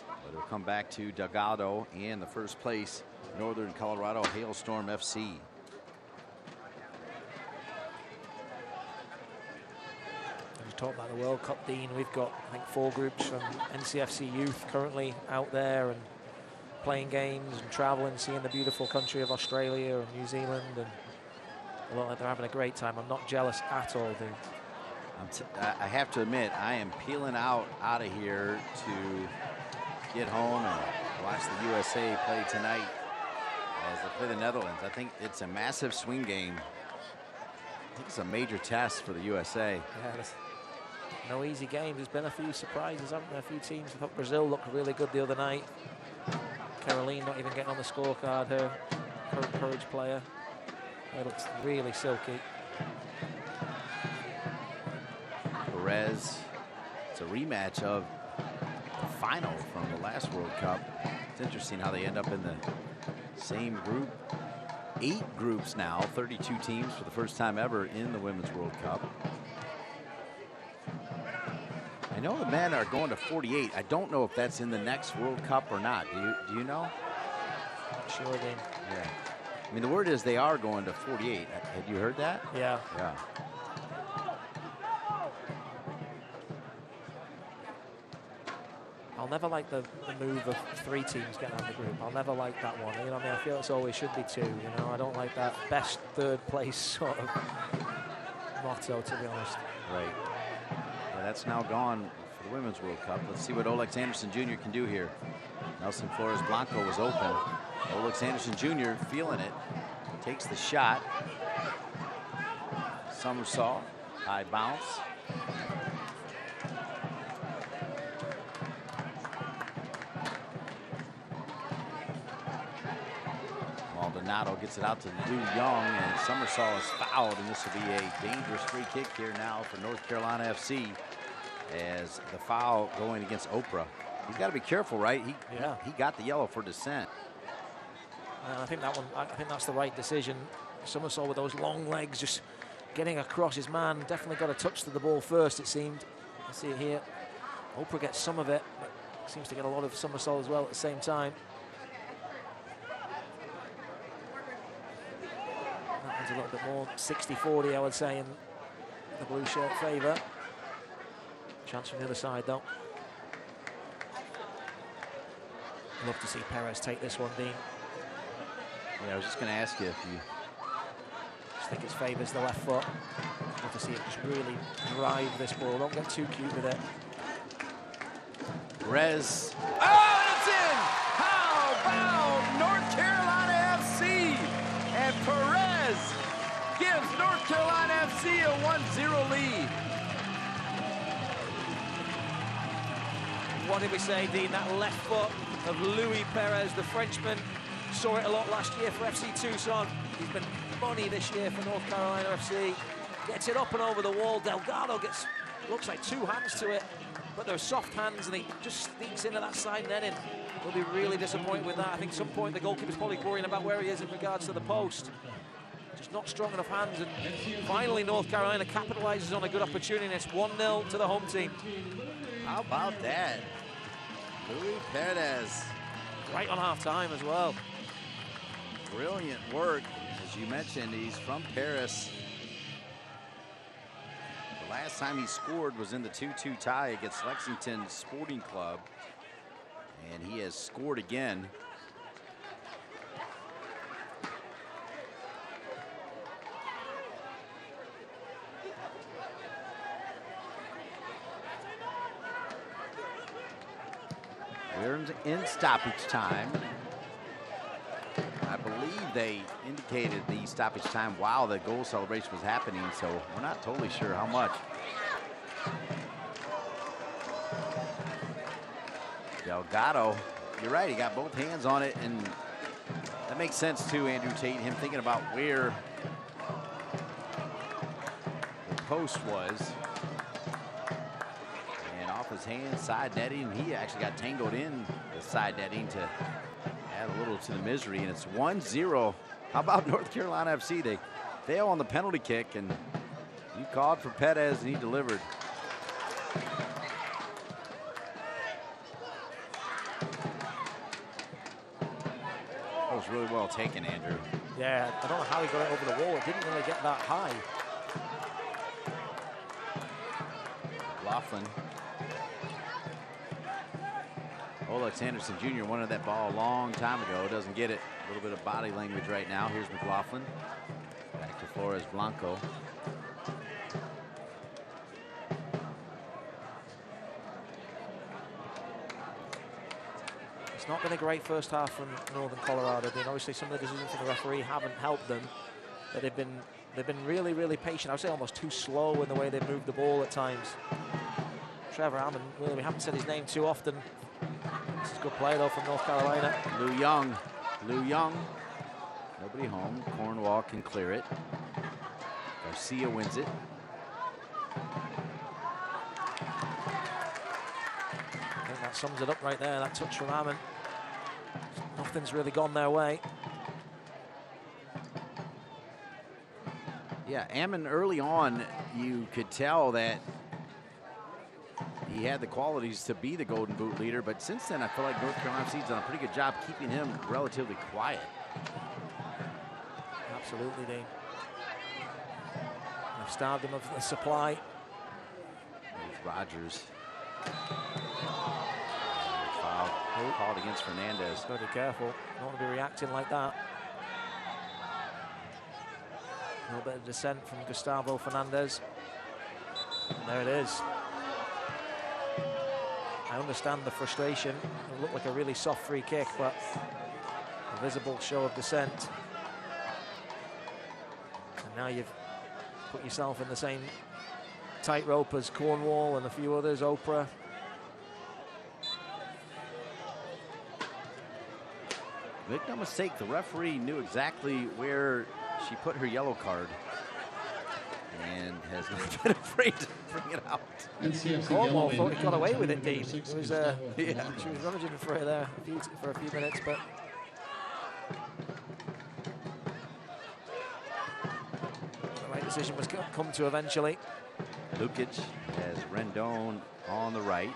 But it'll come back to Delgado and the first place, Northern Colorado Hailstorm FC. Talk about the World Cup, Dean. We've got, I think, 4 groups from NCFC youth currently out there and playing games and traveling, seeing the beautiful country of Australia and New Zealand, and they look like they're having a great time. I'm not jealous at all, Dean. I have to admit, I am peeling out of here to get home and watch the USA play tonight as they play the Netherlands. I think it's a massive swing game. I think it's a major test for the USA. Yeah, no easy games. There's been a few surprises, haven't there? A few teams. I thought Brazil looked really good the other night. Caroline not even getting on the scorecard, her courage player. It looks really silky. Perez, it's a rematch of the final from the last World Cup. It's interesting how they end up in the same group. 8 groups now, 32 teams for the first time ever in the Women's World Cup. I know the men are going to 48. I don't know if that's in the next World Cup or not. Do you know? Sure, Dean. Yeah. I mean, the word is they are going to 48. Had you heard that? Yeah. Yeah. I'll never like the move of 3 teams getting out of the group. I'll never like that one. You know what I mean? I feel it's always should be 2. You know, I don't like that best 3rd place sort of motto, to be honest. Right. Yeah, that's now gone for the Women's World Cup. Let's see what Olex Anderson Jr. can do here. Nelson Flores Blanco was open. Olex Anderson Jr. feeling it. Takes the shot. Somersault. High bounce. Maldonado gets it out to Liu Young, and Somersault is fouled, and this will be a dangerous free kick here now for North Carolina FC as the foul going against Oprah. He's got to be careful, right? He got the yellow for dissent. I think that one. I think that's the right decision. Somersault with those long legs, just getting across his man. Definitely got a touch to the ball first, it seemed. I see it here. Oprah gets some of it, but seems to get a lot of Somersault as well at the same time. That one's a little bit more 60-40, I would say, in the blue shirt favour. Chance from the other side, though. Love to see Perez take this one, Dean. Yeah, I was just going to ask you if you... I think it favours the left foot. Love to see it just really drive this ball. Don't get too cute with it. Perez. Oh, it's in! How about North Carolina FC? what did we say, Dean? That left foot of Luis Perez, the Frenchman. Saw it a lot last year for FC Tucson. He's been money this year for North Carolina FC. Gets it up and over the wall. Delgado looks like 2 hands to it, but they're soft hands, and he just sneaks into that side netting. We'll be really disappointed with that. I think at some point the goalkeeper's probably worrying about where he is in regards to the post. Just not strong enough hands, and finally North Carolina capitalizes on a good opportunity, and it's 1-0 to the home team. How about that? Luis Perez. Right on half-time as well. Brilliant work. As you mentioned, he's from Paris. The last time he scored was in the 2-2 tie against Lexington Sporting Club, and he has scored again. We're in stoppage time. I believe they indicated the stoppage time while the goal celebration was happening, so we're not totally sure how much. Delgado, you're right, he got both hands on it, and that makes sense too, Andrew Tate, him thinking about where the post was. And off his hand, side netting, he actually got tangled in the side netting to add a little to the misery, and it's 1-0. How about North Carolina FC? They fail on the penalty kick, and you called for Perez, and he delivered. That was really well taken, Andrew. Yeah, I don't know how he got it over the wall. It didn't really get that high. Laughlin. Olex Anderson Jr. wanted that ball a long time ago. Doesn't get it. A little bit of body language right now. Here's McLaughlin. Back to Flores Blanco. It's not been a great first half from Northern Colorado. I mean, obviously some of the decisions from the referee haven't helped them, but they've been really, really patient. I would say almost too slow in the way they've moved the ball at times. Trevor Hammond, well, we haven't said his name too often. This is a good play though from North Carolina. Lou Young. Nobody home. Cornwall can clear it. Garcia wins it. I think that sums it up right there, that touch from Hammond. Nothing's really gone their way. Yeah, Ammon early on, you could tell that he had the qualities to be the Golden Boot leader, but since then I feel like North Carolina FC's done a pretty good job keeping him relatively quiet. Absolutely, Dean. They've starved him of the supply. There's Rogers. Foul called against Fernandez. Got to be careful. Don't want to be reacting like that. A little bit of dissent from Gustavo Fernandez. And there it is. I understand the frustration. It looked like a really soft free kick, but a visible show of dissent. And now you've put yourself in the same tightrope as Cornwall and a few others, Oprah. Make no mistake, the referee knew exactly where she put her yellow card and has not been afraid to bring it out. Cornwall thought he got away with it, Dean. It was, yeah. She was rummaging for it there for a few minutes, but the right decision was come to eventually. Lukic has Rendon on the right.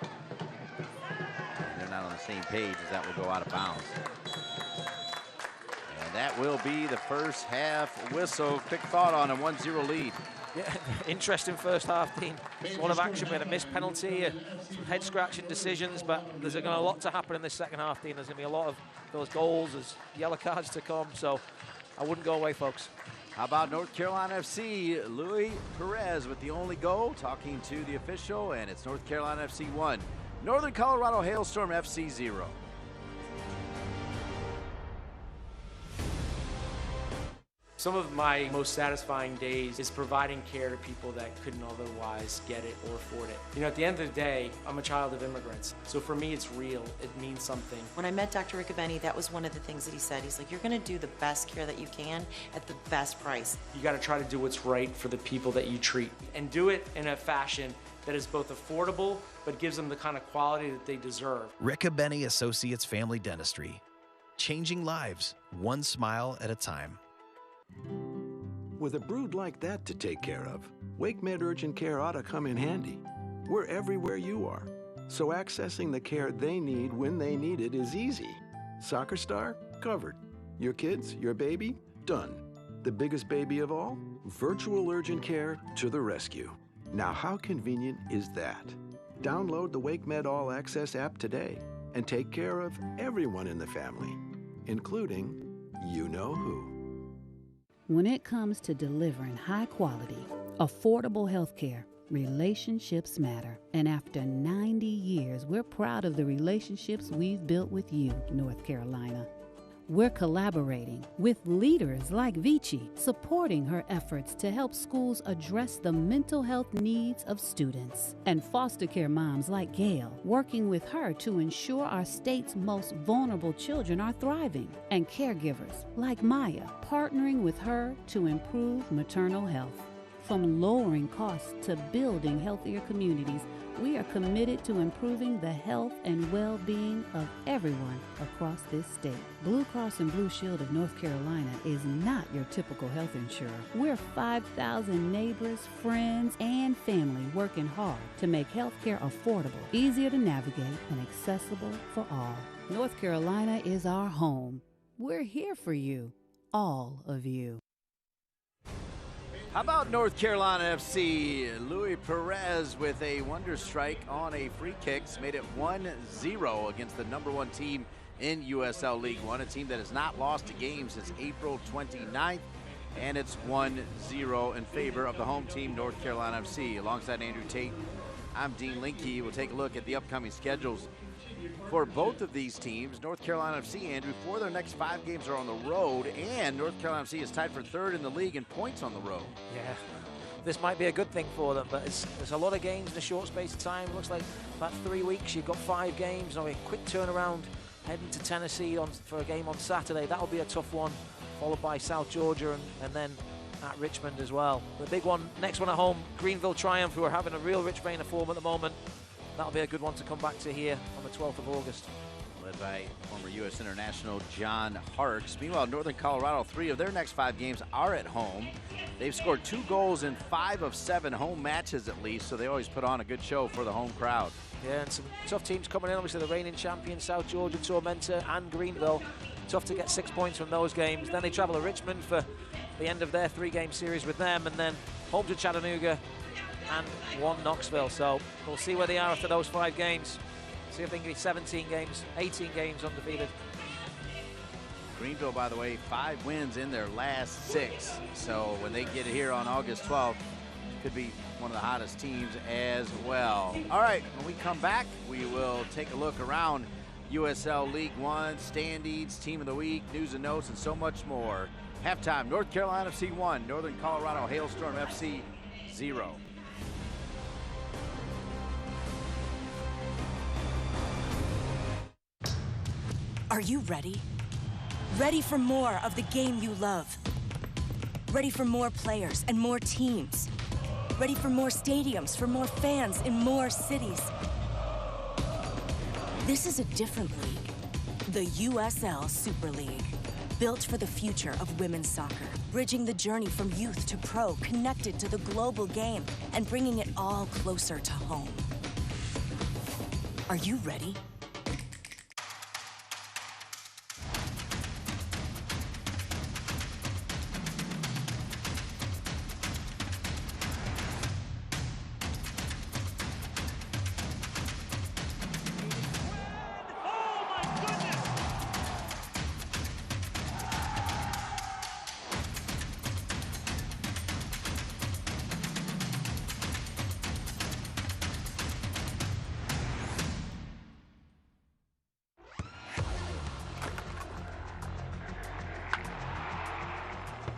They're not on the same page as that will go out of bounds. And that will be the first half whistle. Quick thought on a 1-0 lead. Yeah, interesting first half, Dean. One of action, we had a missed penalty, some head-scratching decisions, but there's going to be a lot to happen in this second half, Dean. There's going to be a lot of those goals, there's yellow cards to come, so I wouldn't go away, folks. How about North Carolina FC? Luis Perez with the only goal, talking to the official, and it's North Carolina FC 1. Northern Colorado Hailstorm FC 0. Some of my most satisfying days is providing care to people that couldn't otherwise get it or afford it. You know, at the end of the day, I'm a child of immigrants, so for me it's real, it means something. When I met Dr. Riccobeni, that was one of the things that he said. He's like, you're gonna do the best care that you can at the best price. You gotta try to do what's right for the people that you treat, and do it in a fashion that is both affordable, but gives them the kind of quality that they deserve. Riccobeni Associates Family Dentistry. Changing lives, one smile at a time. With a brood like that to take care of, WakeMed Urgent Care ought to come in handy. We're everywhere you are, so accessing the care they need when they need it is easy. Soccer star? Covered. Your kids? Your baby? Done. The biggest baby of all? Virtual urgent care to the rescue. Now how convenient is that? Download the WakeMed All Access app today and take care of everyone in the family, including you-know-who. When it comes to delivering high-quality, affordable health care, relationships matter. And after 90 years, we're proud of the relationships we've built with you, North Carolina. We're collaborating with leaders like Vici, supporting her efforts to help schools address the mental health needs of students, and foster care moms like Gail, working with her to ensure our state's most vulnerable children are thriving, and caregivers like Maya, partnering with her to improve maternal health. From lowering costs to building healthier communities, we are committed to improving the health and well-being of everyone across this state. Blue Cross and Blue Shield of North Carolina is not your typical health insurer. We're 5,000 neighbors, friends, and family working hard to make healthcare affordable, easier to navigate, and accessible for all. North Carolina is our home. We're here for you, all of you. How about North Carolina FC? Louis Perez with a wonder strike on a free kick made it 1-0 against the #1 team in USL League One, a team that has not lost a game since April 29th, and it's 1-0 in favor of the home team, North Carolina FC. Alongside Andrew Tate, I'm Dean Linke. We'll take a look at the upcoming schedules for both of these teams. North Carolina FC, Andrew, 4 of their next 5 games are on the road, and North Carolina FC is tied for 3rd in the league in points on the road. Yeah, this might be a good thing for them, but there's a lot of games in a short space of time. Looks like about 3 weeks, you've got 5 games. Now a quick turnaround, heading to Tennessee for a game on Saturday. That'll be a tough one, followed by South Georgia and then at Richmond as well. The big one, next one at home, Greenville Triumph, who are having a real rich vein of form at the moment. That'll be a good one to come back to here on the 12th of August. Led by former U.S. international John Harkes. Meanwhile, Northern Colorado, 3 of their next 5 games are at home. They've scored 2 goals in 5 of 7 home matches at least, so they always put on a good show for the home crowd. Yeah, and some tough teams coming in. Obviously, the reigning champions, South Georgia, Tormenta, and Greenville. Tough to get 6 points from those games. Then they travel to Richmond for the end of their 3-game series with them, and then home to Chattanooga and 1 Knoxville. So we'll see where they are after those 5 games. See if they can be 17 games, 18 games undefeated. Greenville, by the way, 5 wins in their last 6. So when they get here on August 12th, could be one of the hottest teams as well. All right, when we come back, we will take a look around USL League One, standings, team of the week, news and notes, and so much more. Halftime, North Carolina FC 1, Northern Colorado Hailstorm FC 0. Are you ready? Ready for more of the game you love? Ready for more players and more teams? Ready for more stadiums, for more fans in more cities? This is a different league. The USL Super League. Built for the future of women's soccer. Bridging the journey from youth to pro, connected to the global game, and bringing it all closer to home. Are you ready?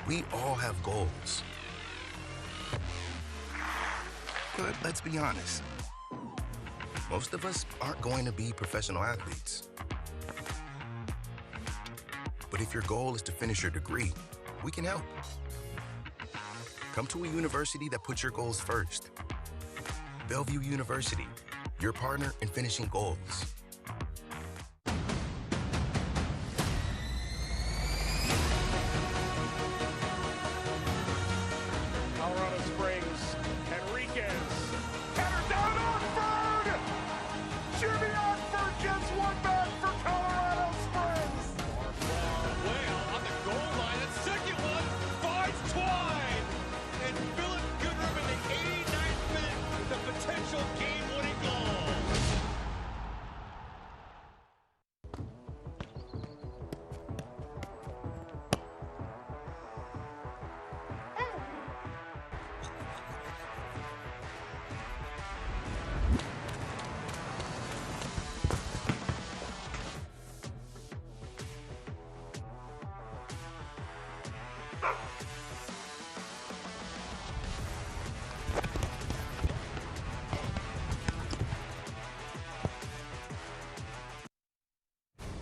We all have goals. But let's be honest. Most of us aren't going to be professional athletes. But if your goal is to finish your degree, we can help. Come to a university that puts your goals first. Bellevue University, your partner in finishing goals. Colorado Springs, Enriquez. Header down Oxford! Jimmy Oxford gets one back for Colorado Springs. Well, on the goal line, a second one finds Twine. And Philip Goodrum in the 89th minute with a potential game-winning goal.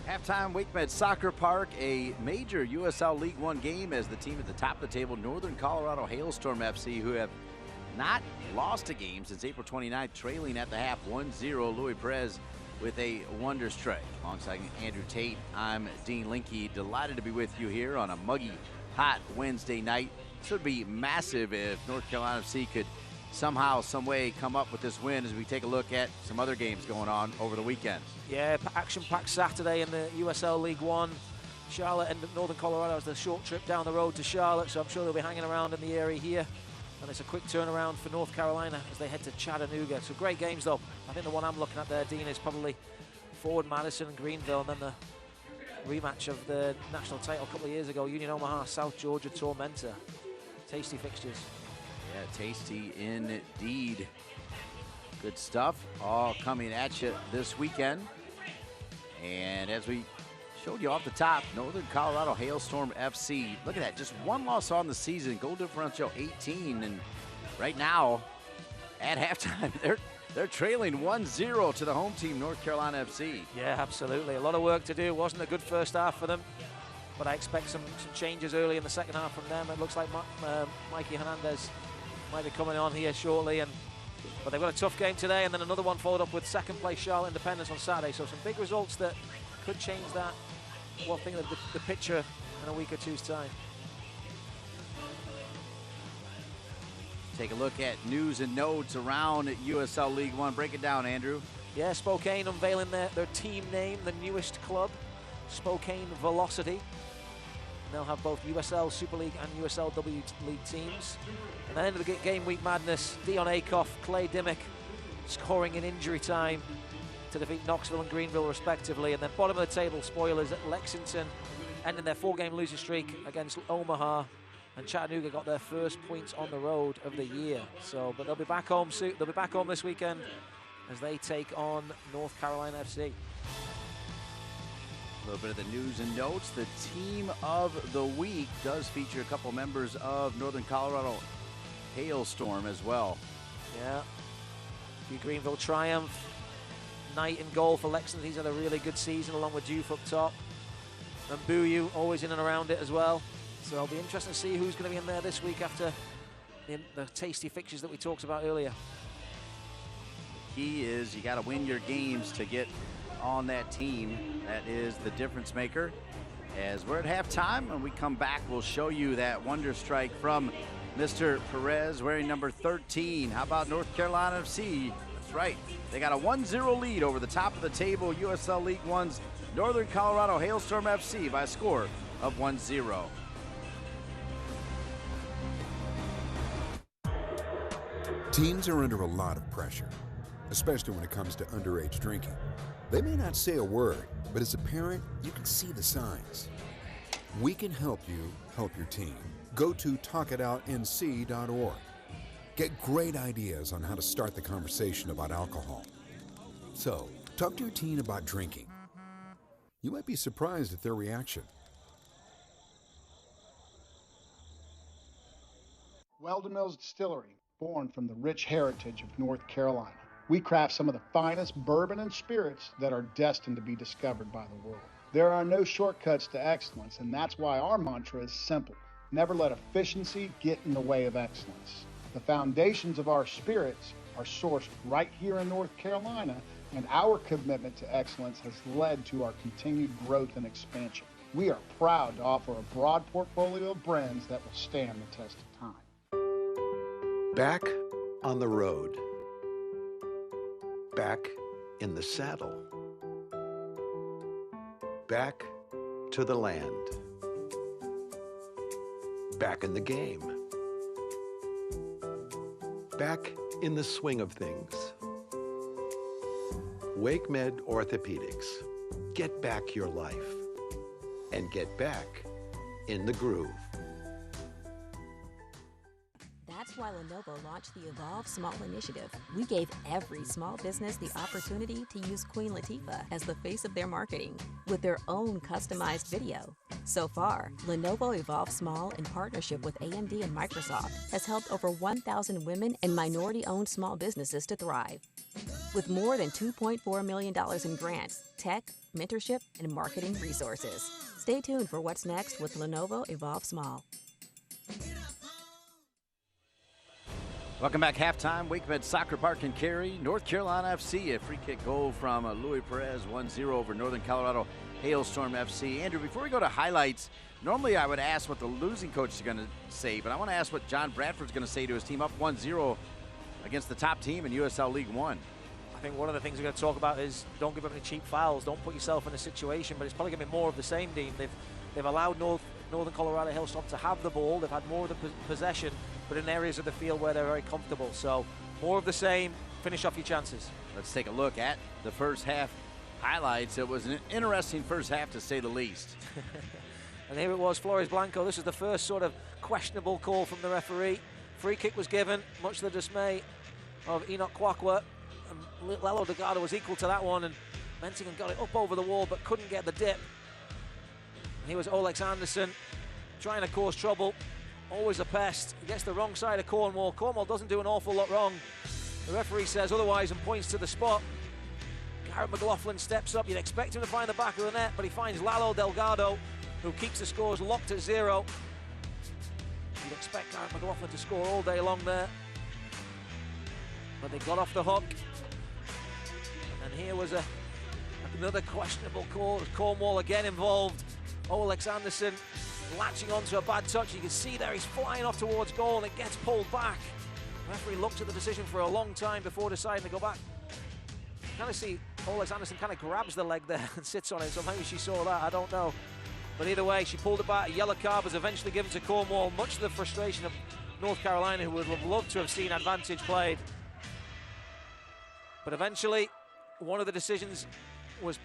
Halftime, WakeMed Soccer Park, a major USL League One game as the team at the top of the table, Northern Colorado Hailstorm FC, who have not lost a game since April 29th, trailing at the half 1-0. Louis Perez with a wonder strike. Alongside Andrew Tate, I'm Dean Linke. Delighted to be with you here on a muggy, hot Wednesday night. This would be massive if North Carolina FC could somehow, some way come up with this win as we take a look at some other games going on over the weekend. Yeah, action-packed Saturday in the USL League One. Charlotte and Northern Colorado has the short trip down the road to Charlotte, so I'm sure they'll be hanging around in the area here. And it's a quick turnaround for North Carolina as they head to Chattanooga. So great games, though. I think the one I'm looking at there, Dean, is probably Ford, Madison, and Greenville, and then the rematch of the national title a couple of years ago, Union Omaha, South Georgia, Tormentor. Tasty fixtures. Yeah, tasty indeed. Good stuff all coming at you this weekend. And as we showed you off the top, Northern Colorado Hailstorm FC. Look at that, just one loss on the season, goal differential 18. And right now, at halftime, they're trailing 1-0 to the home team, North Carolina FC. Yeah, absolutely. A lot of work to do. Wasn't a good first half for them, but I expect some changes early in the second half from them. It looks like Mikey Hernandez might be coming on here shortly, but they've got a tough game today, and then another one followed up with second place Charlotte Independence on Saturday. So some big results that could change that. One thing of the picture in a week or two's time. Take a look at news and notes around USL League One. Break it down, Andrew. Yeah, Spokane unveiling their team name, the newest club, Spokane Velocity. They'll have both USL Super League and USL W League teams. And then into the game week madness, Dion Akoff, Clay Dimmick scoring in injury time to defeat Knoxville and Greenville respectively. And then bottom of the table spoilers at Lexington ending their 4-game losing streak against Omaha. And Chattanooga got their first points on the road of the year. But they'll be back home soon. They'll be back home this weekend as they take on North Carolina FC. A little bit of the news and notes. The team of the week does feature a couple members of Northern Colorado Hailstorm as well. Yeah. Greenville Triumph. Knight in goal for Lexington. He's had a really good season along with Duke up top. And Buyu always in and around it as well. So it'll be interesting to see who's going to be in there this week after the tasty fixtures that we talked about earlier. The key is you got to win your games to get on that team. That is the difference maker. As we're at halftime, and we come back, we'll show you that wonder strike from Mr. Perez wearing number 13. How about North Carolina FC? That's right. They got a 1-0 lead over the top of the table, USL League One's Northern Colorado Hailstorm FC by a score of 1-0. Teens are under a lot of pressure, especially when it comes to underage drinking. They may not say a word, but as a parent, you can see the signs. We can help you help your teen. Go to talkitoutnc.org. Get great ideas on how to start the conversation about alcohol. So, talk to your teen about drinking. You might be surprised at their reaction. Weldon Mills Distillery, born from the rich heritage of North Carolina. We craft some of the finest bourbon and spirits that are destined to be discovered by the world. There are no shortcuts to excellence, and that's why our mantra is simple. Never let efficiency get in the way of excellence. The foundations of our spirits are sourced right here in North Carolina, and our commitment to excellence has led to our continued growth and expansion. We are proud to offer a broad portfolio of brands that will stand the test of time. Back on the road. Back in the saddle. Back to the land. Back in the game. Back in the swing of things. WakeMed Orthopedics. Get back your life. And get back in the groove. That's why Lenovo launched the Evolve Small Initiative. We gave every small business the opportunity to use Queen Latifah as the face of their marketing with their own customized video. So far, Lenovo Evolve Small, in partnership with AMD and Microsoft, has helped over 1,000 women and minority-owned small businesses to thrive. With more than $2.4 million in grants, tech, mentorship, and marketing resources. Stay tuned for what's next with Lenovo Evolve Small. Welcome back. Halftime. WakeMed Soccer Park and Cary. North Carolina FC. A free kick goal from Louis Perez. 1-0 over Northern Colorado Hailstorm FC. Andrew, before we go to highlights, normally I would ask what the losing coach is going to say, but I want to ask what John Bradford's going to say to his team up 1-0 against the top team in USL League One. I think one of the things we're going to talk about is don't give up any cheap fouls. Don't put yourself in a situation, but it's probably going to be more of the same, Dean. They've allowed Northern Colorado Hailstorm to have the ball. They've had more of the possession, but in areas of the field where they're very comfortable. So more of the same. Finish off your chances. Let's take a look at the first half highlights. It was an interesting first half, to say the least. And here it was, Flores Blanco. This is the first sort of questionable call from the referee. Free kick was given, much to the dismay of Enoch Kwakwa. And Lalo Delgado was equal to that one, and Mentingen got it up over the wall but couldn't get the dip. And here was Olex Anderson trying to cause trouble. Always a pest. He gets the wrong side of Cornwall. Cornwall doesn't do an awful lot wrong. The referee says otherwise and points to the spot. Garrett McLaughlin steps up. You'd expect him to find the back of the net, but he finds Lalo Delgado, who keeps the scores locked at 0. You'd expect Garrett McLaughlin to score all day long there, but they got off the hook. And here was another questionable call. Cornwall again involved. Olex Anderson latching onto a bad touch. You can see there he's flying off towards goal and it gets pulled back. The referee looked at the decision for a long time before deciding to go back. You kind of see Olex Anderson kind of grabs the leg there and sits on it, so maybe she saw that, I don't know. But either way, she pulled it back. A yellow card was eventually given to Cornwall, much to the frustration of North Carolina, who would have loved to have seen advantage played. But eventually, one of the decisions was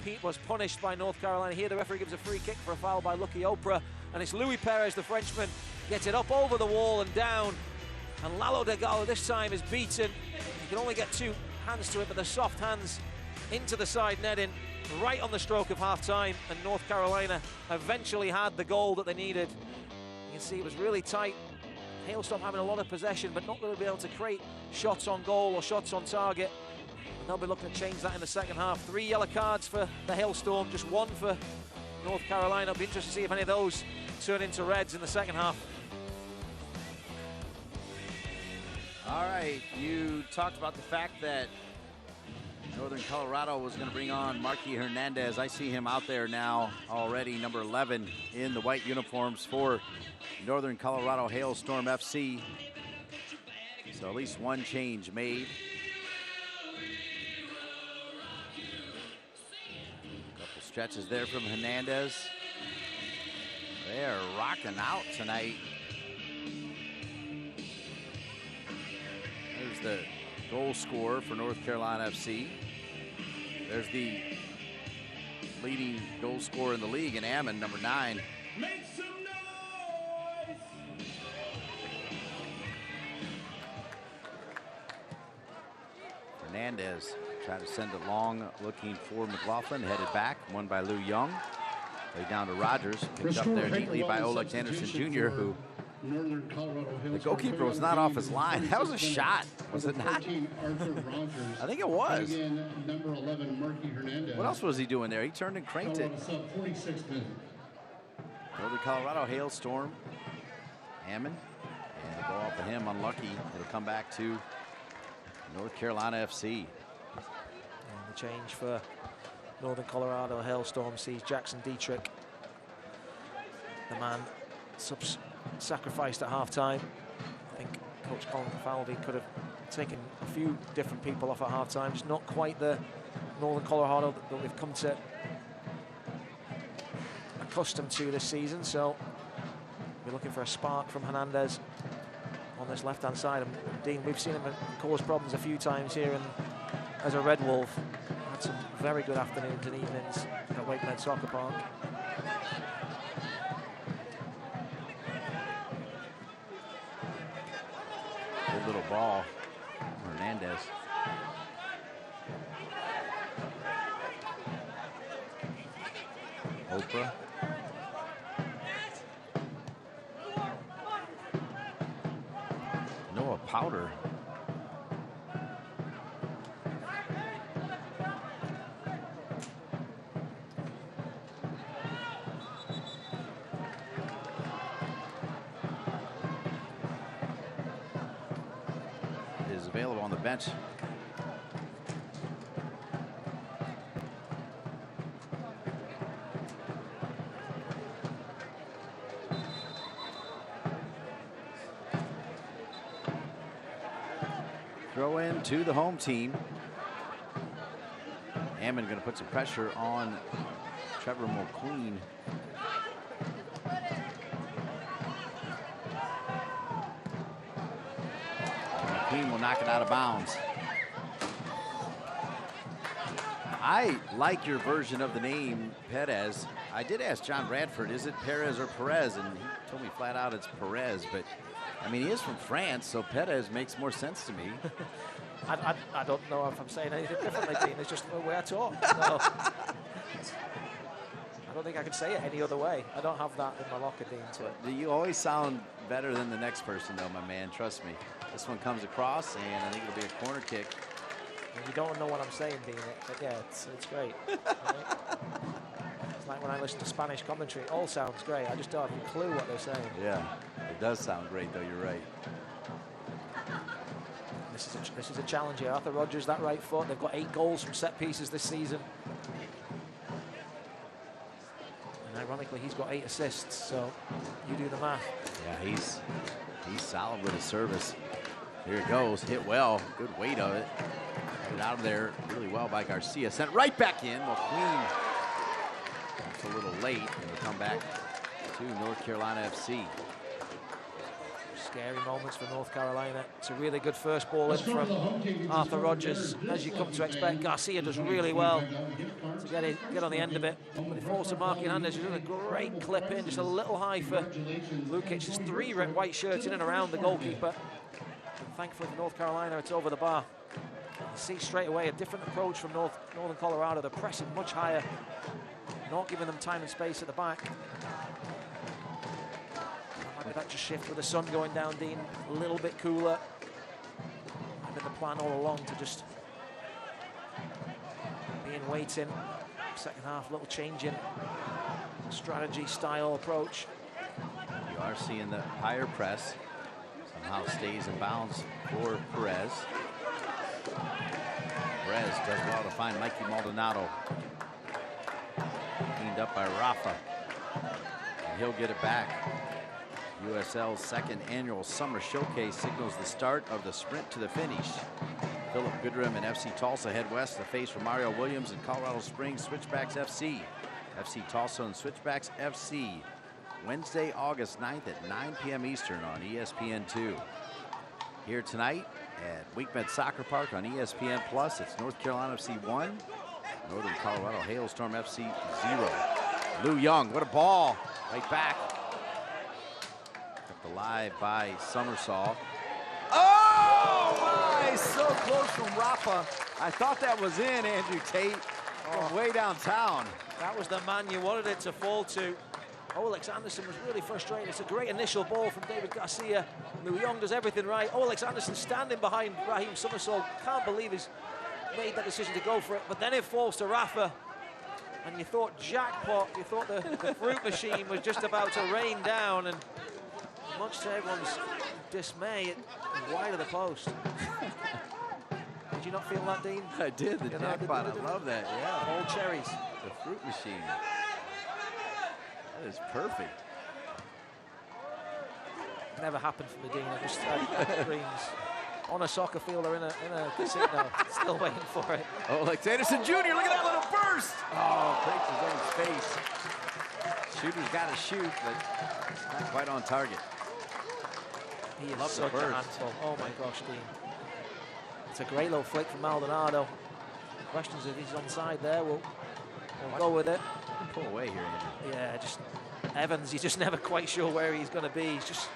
punished by North Carolina. Here the referee gives a free kick for a foul by Lucky Oprah, and it's Louis Perez, the Frenchman, gets it up over the wall and down, and Lalo Delgado this time is beaten. He can only get 2 hands to it, but the soft hands into the side netting right on the stroke of half-time, and North Carolina eventually had the goal that they needed. You can see it was really tight. Hailstorm having a lot of possession, but not really being able to create shots on goal or shots on target. And they'll be looking to change that in the second half. 3 yellow cards for the Hailstorm, just 1 for North Carolina. It'll be interesting to see if any of those turn into reds in the second half. All right, you talked about the fact that Northern Colorado was going to bring on Marky Hernandez. I see him out there now already, number 11 in the white uniforms for Northern Colorado Hailstorm FC. So at least 1 change made. Couple stretches there from Hernandez. They're rocking out tonight. There's the goal scorer for North Carolina FC. There's the leading goal scorer in the league in Ammon, number 9. Make some noise! Hernandez tried to send it long, looking for McLaughlin, headed back, won by Lou Young. Way down to Rogers, picked up there neatly by Olex Anderson Jr., who Northern Colorado Hailstorm. The goalkeeper was not off his line. That was a shot, was it not? I think it was. Again, number 11, Marky Hernandez. What else was he doing there? He turned and cranked it. 46th minute. Northern Colorado Hailstorm. Hammond. And the ball off of him, unlucky. It'll come back to North Carolina FC. And the change for Northern Colorado Hailstorm sees Jackson Dietrich, the man sacrificed at halftime. I think Coach Colin Falvey could have taken a few different people off at halftime. Just not quite the Northern Colorado that we've come to accustomed to this season. So we're looking for a spark from Hernandez on this left-hand side. And Dean, we've seen him cause problems a few times here, and as a Red Wolf, had some very good afternoons and evenings at Wakemed Soccer Park. Good little ball, Hernandez. Oprah. Noah Powder. Is available on the bench. Throw in to the home team. Hammond going to put some pressure on Trevor McQueen. McQueen will knock it out of bounds. I like your version of the name, Perez. I did ask John Bradford, is it Perez or Perez? And he told me flat out it's Perez, but I mean, he is from France, so Perez makes more sense to me. I don't know if I'm saying anything differently, Dean. It's just the way I talk. No. I don't think I could say it any other way. I don't have that in my locker, Dean. So. You always sound better than the next person, though, my man. Trust me. This one comes across, and I think it'll be a corner kick. And you don't know what I'm saying, Dean. Yeah, it's great. Right? It's like when I listen to Spanish commentary. It all sounds great. I just don't have a clue what they're saying. Yeah, it does sound great, though. You're right. This is a challenge here. Arthur Rogers, that right foot. They've got 8 goals from set pieces this season. And ironically, he's got 8 assists. So you do the math. Yeah, he's solid with his service. Here it goes. Hit well. Good weight of it. Got it out of there really well by Garcia. Sent right back in. Well, Queen. It's a little late. And will come back to North Carolina FC. Scary moments for North Carolina. It's a really good first ball in from Arthur Rogers. As you come to expect, Garcia does really well to get on the end of it. But they force a Marky Hernandez. He's doing a great clip in, just a little high for Lukic. There's 3 white shirts in and around the goalkeeper. And thankfully for North Carolina, it's over the bar. You see straight away a different approach from Northern Colorado. They're pressing much higher, not giving them time and space at the back. That just shift with the sun going down, Dean, a little bit cooler. I've been the plan all along to just be in waiting. Second half, a little change in strategy, style, approach. You are seeing the higher press. Somehow stays in bounds for Perez. Perez does well to find Mikey Maldonado. Cleaned up by Rafa. And he'll get it back. USL's second annual summer showcase signals the start of the sprint to the finish. Philip Goodrum and FC Tulsa head west to face Romario Williams and Colorado Springs Switchbacks FC. FC Tulsa and Switchbacks FC. Wednesday, August 9th at 9 p.m. Eastern on ESPN2. Here tonight at Wakemed Soccer Park on ESPN Plus, it's North Carolina FC 1, Northern Colorado Hailstorm FC 0. Lou Young, what a ball, right back. Kept alive by Summersall. Oh my, so close from Rafa. I thought that was in, Andrew Tate, from way downtown. That was the man you wanted it to fall to. Olex Anderson was really frustrated. It's a great initial ball from David Garcia. Lou Young does everything right. Olex Anderson standing behind Raheem Somersault. Can't believe he's made that decision to go for it. But then it falls to Rafa. And you thought jackpot. You thought the fruit machine was just about to rain down. And much to everyone's dismay, it was wide of the post. Did you not feel that, Dean? I did. The jackpot. I love that. Yeah. All cherries. The fruit machine. That is perfect. Never happened for the Dean. I just dreams. On a soccer field or in a casino. Still waiting for it. Oh, like Anderson Jr., look at that little burst. Oh, breaks his own space. Shooter's got to shoot, but it's not quite on target. He is such a handful. Oh my gosh, Dean. It's a great little flick from Maldonado. Questions if he's onside there. We'll go with it. Pull away here, Andrew. Yeah, just Evans, you're just never quite sure where he's going to be. He's just,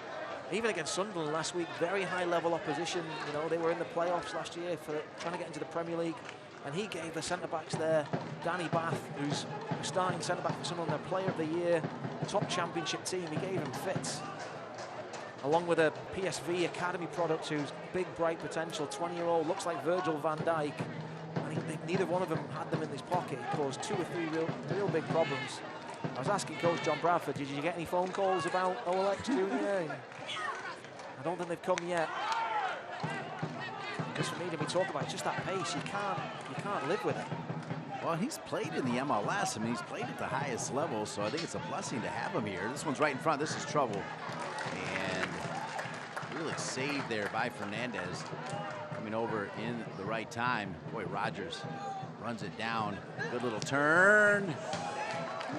even against Sunderland last week, very high-level opposition. You know, they were in the playoffs last year for trying to get into the Premier League, and he gave the centre-backs there, Danny Bath, who's a starting centre-back for Sunderland, their player of the year, top championship team, he gave him fits. Along with a PSV Academy product who's big, bright potential, 20-year-old, looks like Virgil van Dijk. And neither one of them had them in his pocket. It caused 2 or 3 real big problems. I was asking Coach John Bradford, did you get any phone calls about Olex Jr.? I don't think they've come yet. Because for me, to be talking about, it's just that pace. You can't live with it. Well, he's played in the MLS. I mean, he's played at the highest level, so I think it's a blessing to have him here. This one's right in front. This is trouble. And really saved there by Fernandez. Coming over in the right time. Boy, Rogers runs it down. Good little turn.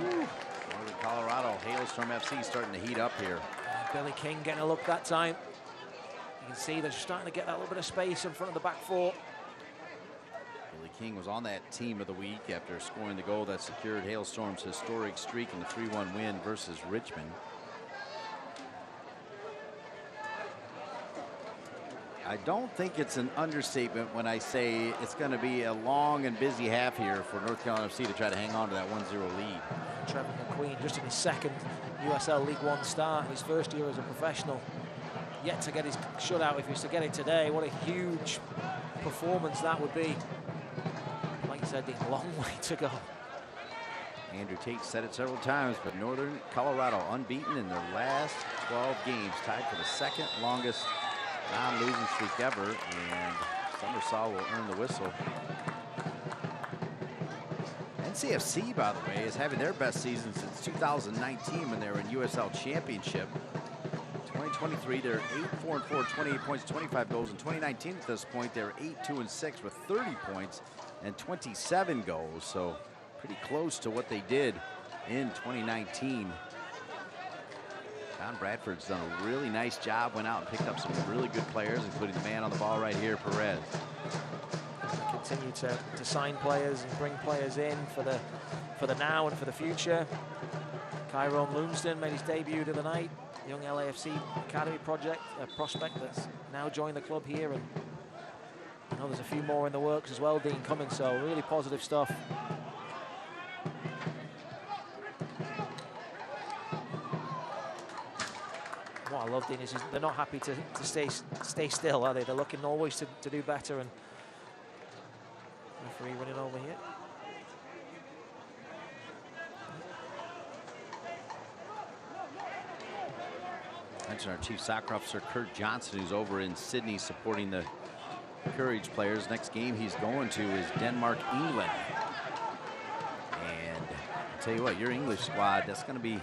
Woo. Colorado, Hailstorm FC starting to heat up here. Billy King getting a look that time. You can see they're starting to get that little bit of space in front of the back four. Billy King was on that team of the week after scoring the goal that secured Hailstorm's historic streak in the 3-1 win versus Richmond. I don't think it's an understatement when I say it's going to be a long and busy half here for North Carolina FC to try to hang on to that 1-0 lead. Trevor McQueen just in his second USL League One start, his first year as a professional. Yet to get his shutout. If he was to get it today, what a huge performance that would be. Like you said, a long way to go. Andrew Tate said it several times, but Northern Colorado unbeaten in their last 12 games, tied for the second longest non-losing streak ever, and Summersall will earn the whistle. NCFC, by the way, is having their best season since 2019 when they were in USL Championship. 2023, they're 8-4-4, 28 points, 25 goals. In 2019, at this point, they were 8-2-6 with 30 points and 27 goals. So pretty close to what they did in 2019. John Bradford's done a really nice job, went out and picked up some really good players, including the man on the ball right here, Perez. Continue to sign players and bring players in for the now and for the future. Tyrone Loomston made his debut the other night. Young LAFC Academy prospect that's now joined the club here, and I know there's a few more in the works as well, Dean, coming, so really positive stuff. What I love, Dean, is they're not happy to stay still, are they? They're looking always to do better, and referee running over here. Mention our chief soccer officer, Kurt Johnson, who's over in Sydney supporting the Courage players. Next game he's going to is Denmark, England. And I'll tell you what, your English squad, that's going to be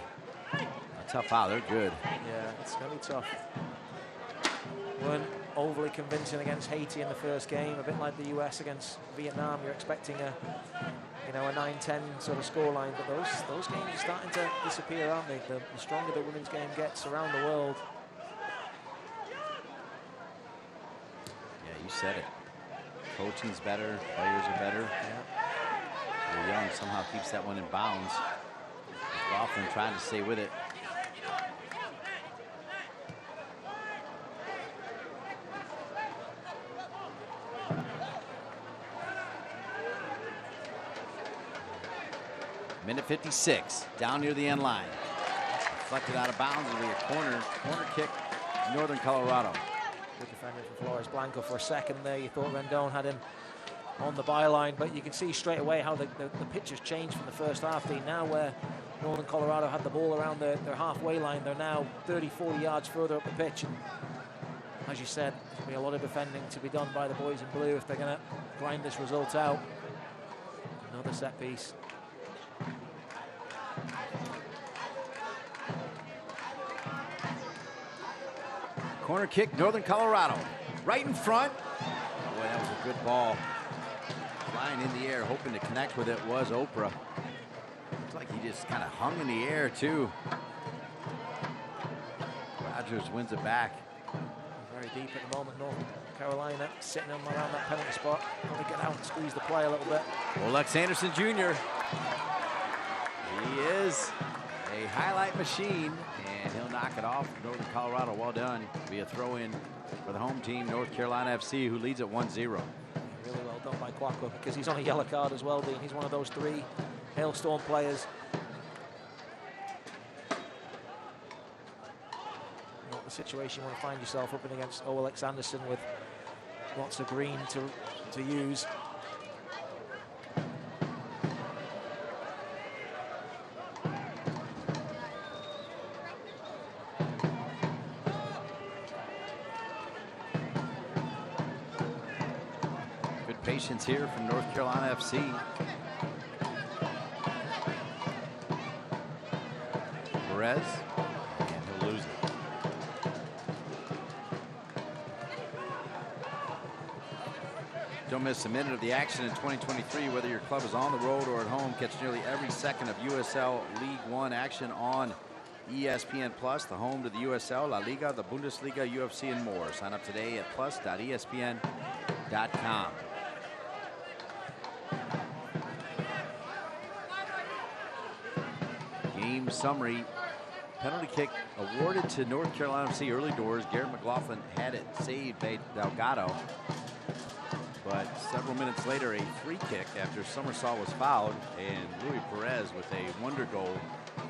a tough out. They're good. Yeah, it's going to be tough. Weren't overly convincing against Haiti in the first game, a bit like the US against Vietnam. You're expecting a 9-10 sort of scoreline, but those games are starting to disappear, aren't they? The stronger the women's game gets around the world. Yeah, you said it. Coaching's better, players are better. Yeah. Young somehow keeps that one in bounds. Laughlin trying to stay with it. Minute 56, down near the end line. Deflected out of bounds. It'll be a corner kick, Northern Colorado. Good defending from Flores Blanco for a second there. You thought Rendon had him on the byline, but you can see straight away how the pitch has changed from the first half. Now where Northern Colorado had the ball around their halfway line, they're now 30, 40 yards further up the pitch. And as you said, there'll be a lot of defending to be done by the boys in blue if they're going to grind this result out. Another set piece. Corner kick, Northern Colorado. Right in front. Boy, that was a good ball. Flying in the air, hoping to connect with it was Oprah. Looks like he just kind of hung in the air, too. Rogers wins it back. Very deep at the moment, North Carolina sitting around that penalty spot. Want to get out and squeeze the play a little bit. Olex Anderson Jr. He is a highlight machine, and he'll knock it off. Northern Colorado, well done. Be a throw-in for the home team, North Carolina FC, who leads at 1-0. Really well done by Quacko, because he's on a yellow card as well, Dean. He's one of those 3 Hailstorm players. Not the situation you want to find yourself up against Olex Anderson with lots of green to use. Patience here from North Carolina FC. Perez, and he'll lose it. Don't miss a minute of the action in 2023, whether your club is on the road or at home. Catch nearly every second of USL League One action on ESPN Plus, the home to the USL, La Liga, the Bundesliga, UFC, and more. Sign up today at plus.espn.com. Game summary. Penalty kick awarded to North Carolina FC early doors. Garrett McLaughlin had it saved by Delgado. But several minutes later, a free kick after Summersall was fouled, and Luis Perez with a wonder goal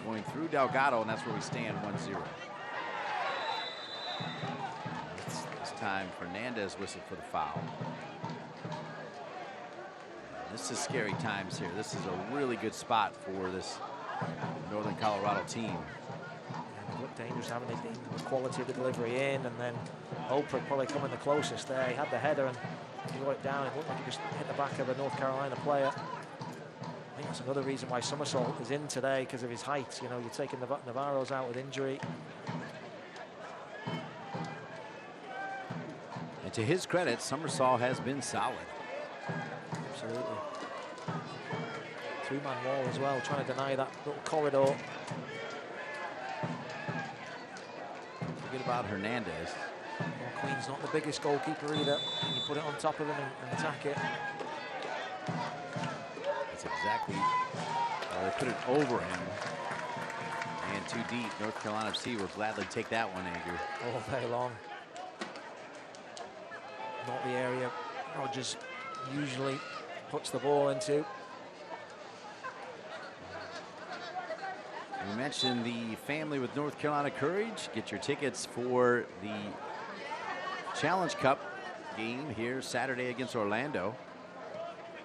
going through Delgado, and that's where we stand 1-0. This time, Fernandez whistled for the foul. This is scary times here. This is a really good spot for this Northern Colorado team. It looked dangerous, haven't they? The quality of the delivery in, and then Oprah probably coming the closest there. He had the header and he got it down. It looked like he just hit the back of a North Carolina player. I think that's another reason why Summersall is in today, because of his height. You know, you're taking Navarro's out with injury. And to his credit, Summersall has been solid. Absolutely. Two-man wall as well, trying to deny that little corridor. Forget about Hernandez. Well, Queen's not the biggest goalkeeper either. You put it on top of him and attack it. That's exactly. They put it over him. And too deep. North Carolina FC will gladly take that one, Andrew. All day long. Not the area Rogers usually puts the ball into. We mentioned the family with North Carolina Courage. Get your tickets for the Challenge Cup game here Saturday against Orlando.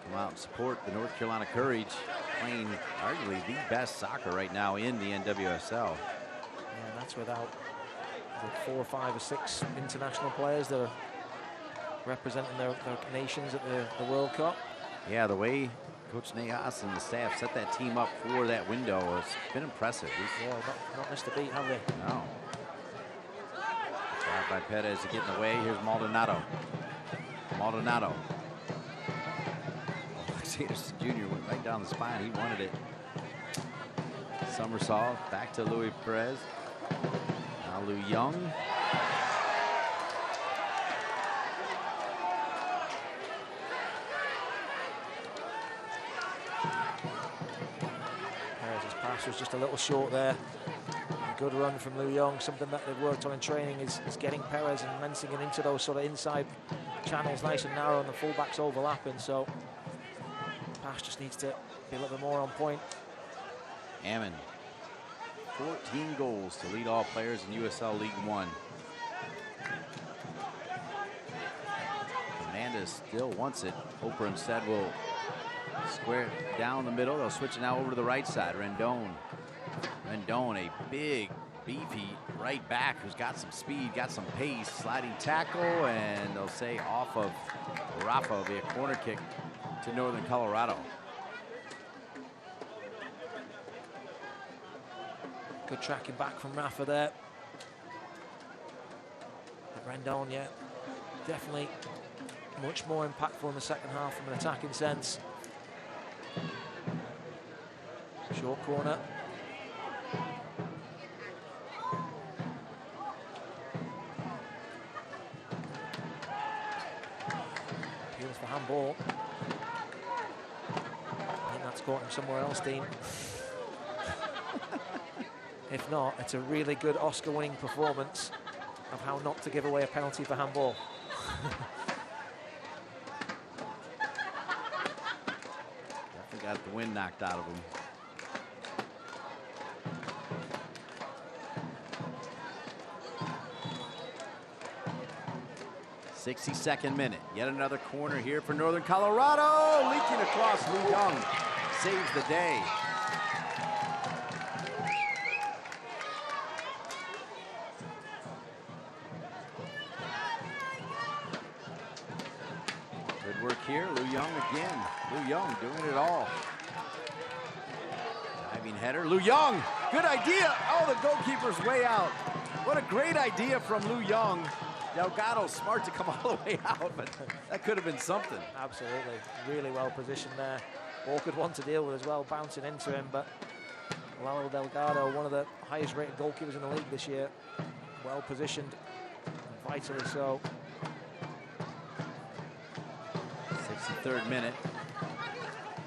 Come out and support the North Carolina Courage, playing arguably the best soccer right now in the NWSL. Yeah, that's without the 4, 5, or 6 international players that are representing their nations at the World Cup. Yeah, the way Coach Nahas and the staff set that team up for that window has been impressive. Yeah, not missed a beat, have they? No. Tried by Perez to get in the way. Here's Maldonado. Maldonado. Olex Anderson Jr. went right down the spine. He wanted it. Summersall back to Luis Perez. Now Lou Young. Was just a little short there. A good run from Lou Young. Something that they've worked on in training is getting Perez and Mensingen into those sort of inside channels nice and narrow, and the fullbacks overlapping. So pass just needs to be a little bit more on point. Ammon 14 goals to lead all players in USL League One. Hernandez still wants it. Hooper instead will square it down the middle. They'll switch it now over to the right side. Rendon, a big, beefy right back who's got some speed, got some pace. Sliding tackle, and they'll say off of Rafa. Will be a corner kick to Northern Colorado. Good tracking back from Rafa there. But Rendon, yeah, definitely much more impactful in the second half from an attacking sense. Short corner. Appeals for handball. I think that's caught him somewhere else, Dean. If not, it's a really good Oscar-winning performance of how not to give away a penalty for handball. Definitely got the wind knocked out of him. '62nd minute. Yet another corner here for Northern Colorado. Leaking across, Lu Young saves the day. Good work here. Lu Young again. Lu Young doing it all. Diving header. Lu Young. Good idea. Oh, the goalkeeper's way out. What a great idea from Lu Young. Delgado smart to come all the way out, but that could have been something. Absolutely. Really well positioned there. Awkward one to deal with as well, bouncing into him, but Lalo Delgado, one of the highest rated goalkeepers in the league this year. Well positioned, vitally so. 63rd minute.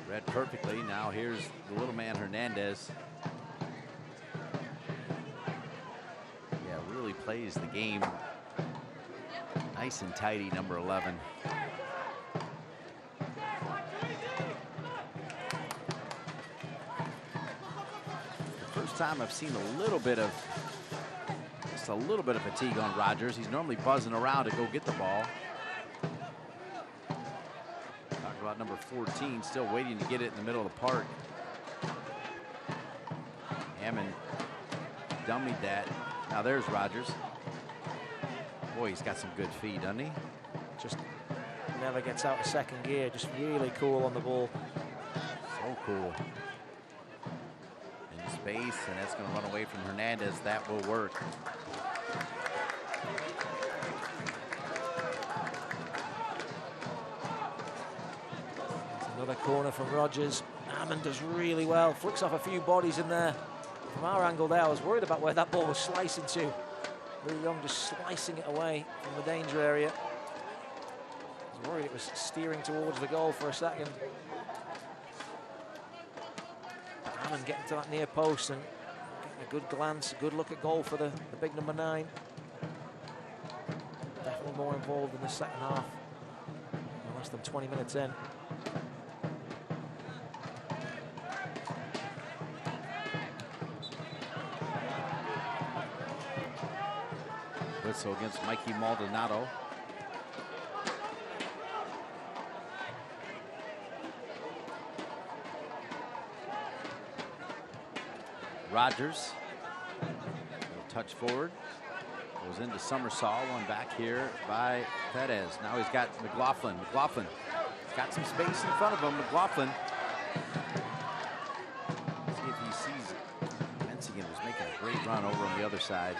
Read perfectly. Now here's the little man Hernandez. Yeah, really plays the game nice and tidy, number 11. The first time I've seen just a little bit of fatigue on Rogers. He's normally buzzing around to go get the ball. Talk about number 14, still waiting to get it in the middle of the park. Hammond dummied that. Now there's Rogers. Boy, he's got some good feet, doesn't he? Just never gets out of second gear. Just really cool on the ball. So cool. In space, and that's going to run away from Hernandez. That will work. Another corner from Rogers. Hammond does really well. Flicks off a few bodies in there. From our angle there, I was worried about where that ball was slicing to. Lu Young just slicing it away from the danger area. I was worried it was steering towards the goal for a second. Hammond getting to that near post and getting a good glance, a good look at goal for the big number 9. Definitely more involved in the second half. We're less than 20 minutes in. Whistle against Mikey Maldonado. Rogers, little touch forward, goes into Summersaw, one back here by Perez. Now he's got McLaughlin. McLaughlin's got some space in front of him. McLaughlin. See if he sees it. Menzigan was making a great run over on the other side.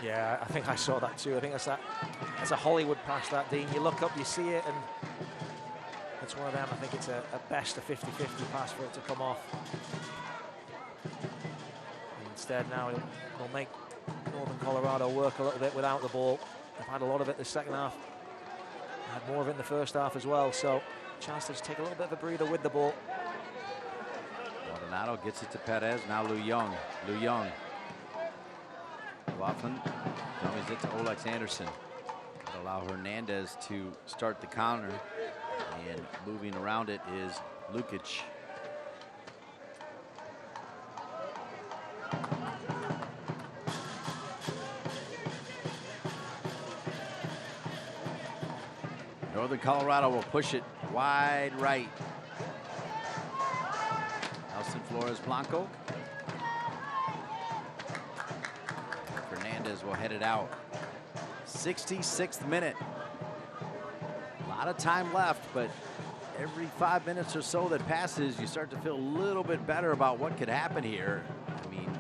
Yeah, I think I saw that too. I think that's a Hollywood pass, that, Dean. You look up, you see it, and it's one of them. I think it's a best of 50-50 pass for it to come off. And instead now he'll make Northern Colorado work a little bit without the ball. They've had a lot of it this second half. Had more of it in the first half as well, so chance to just take a little bit of a breather with the ball. Maldonado gets it to Perez. Now Lu Young. Lu Young. McLaughlin dummies it to Olex Anderson. That'll allow Hernandez to start the counter, and moving around it is Lukic. Northern Colorado will push it wide right. Nelson Flores Blanco. Fernandez will head it out. 66th minute. A lot of time left, but every 5 minutes or so that passes, you start to feel a little bit better about what could happen here. I mean,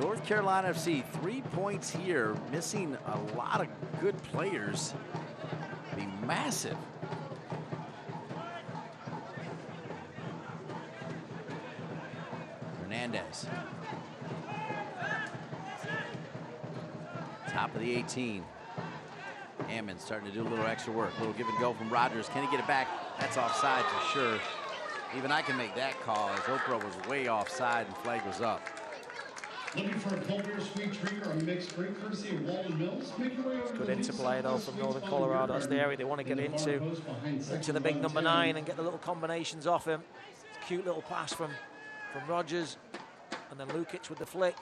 North Carolina FC, 3 points here, missing a lot of good players. Be massive. Fernandez. Top of the 18. Hammond starting to do a little extra work. A little give and go from Rogers. Can he get it back? That's offside for sure. Even I can make that call, as Oprah was way offside and flag was up. Looking for a cold beer, sweet treat, or a mixed drink courtesy of Walden Mills? Make your way over to Good the interplay though from Northern Colorado. That's the area they want to get into the big number 9 and get the little combinations off him. It's a cute little pass from Rogers, and then Lukic with the flick.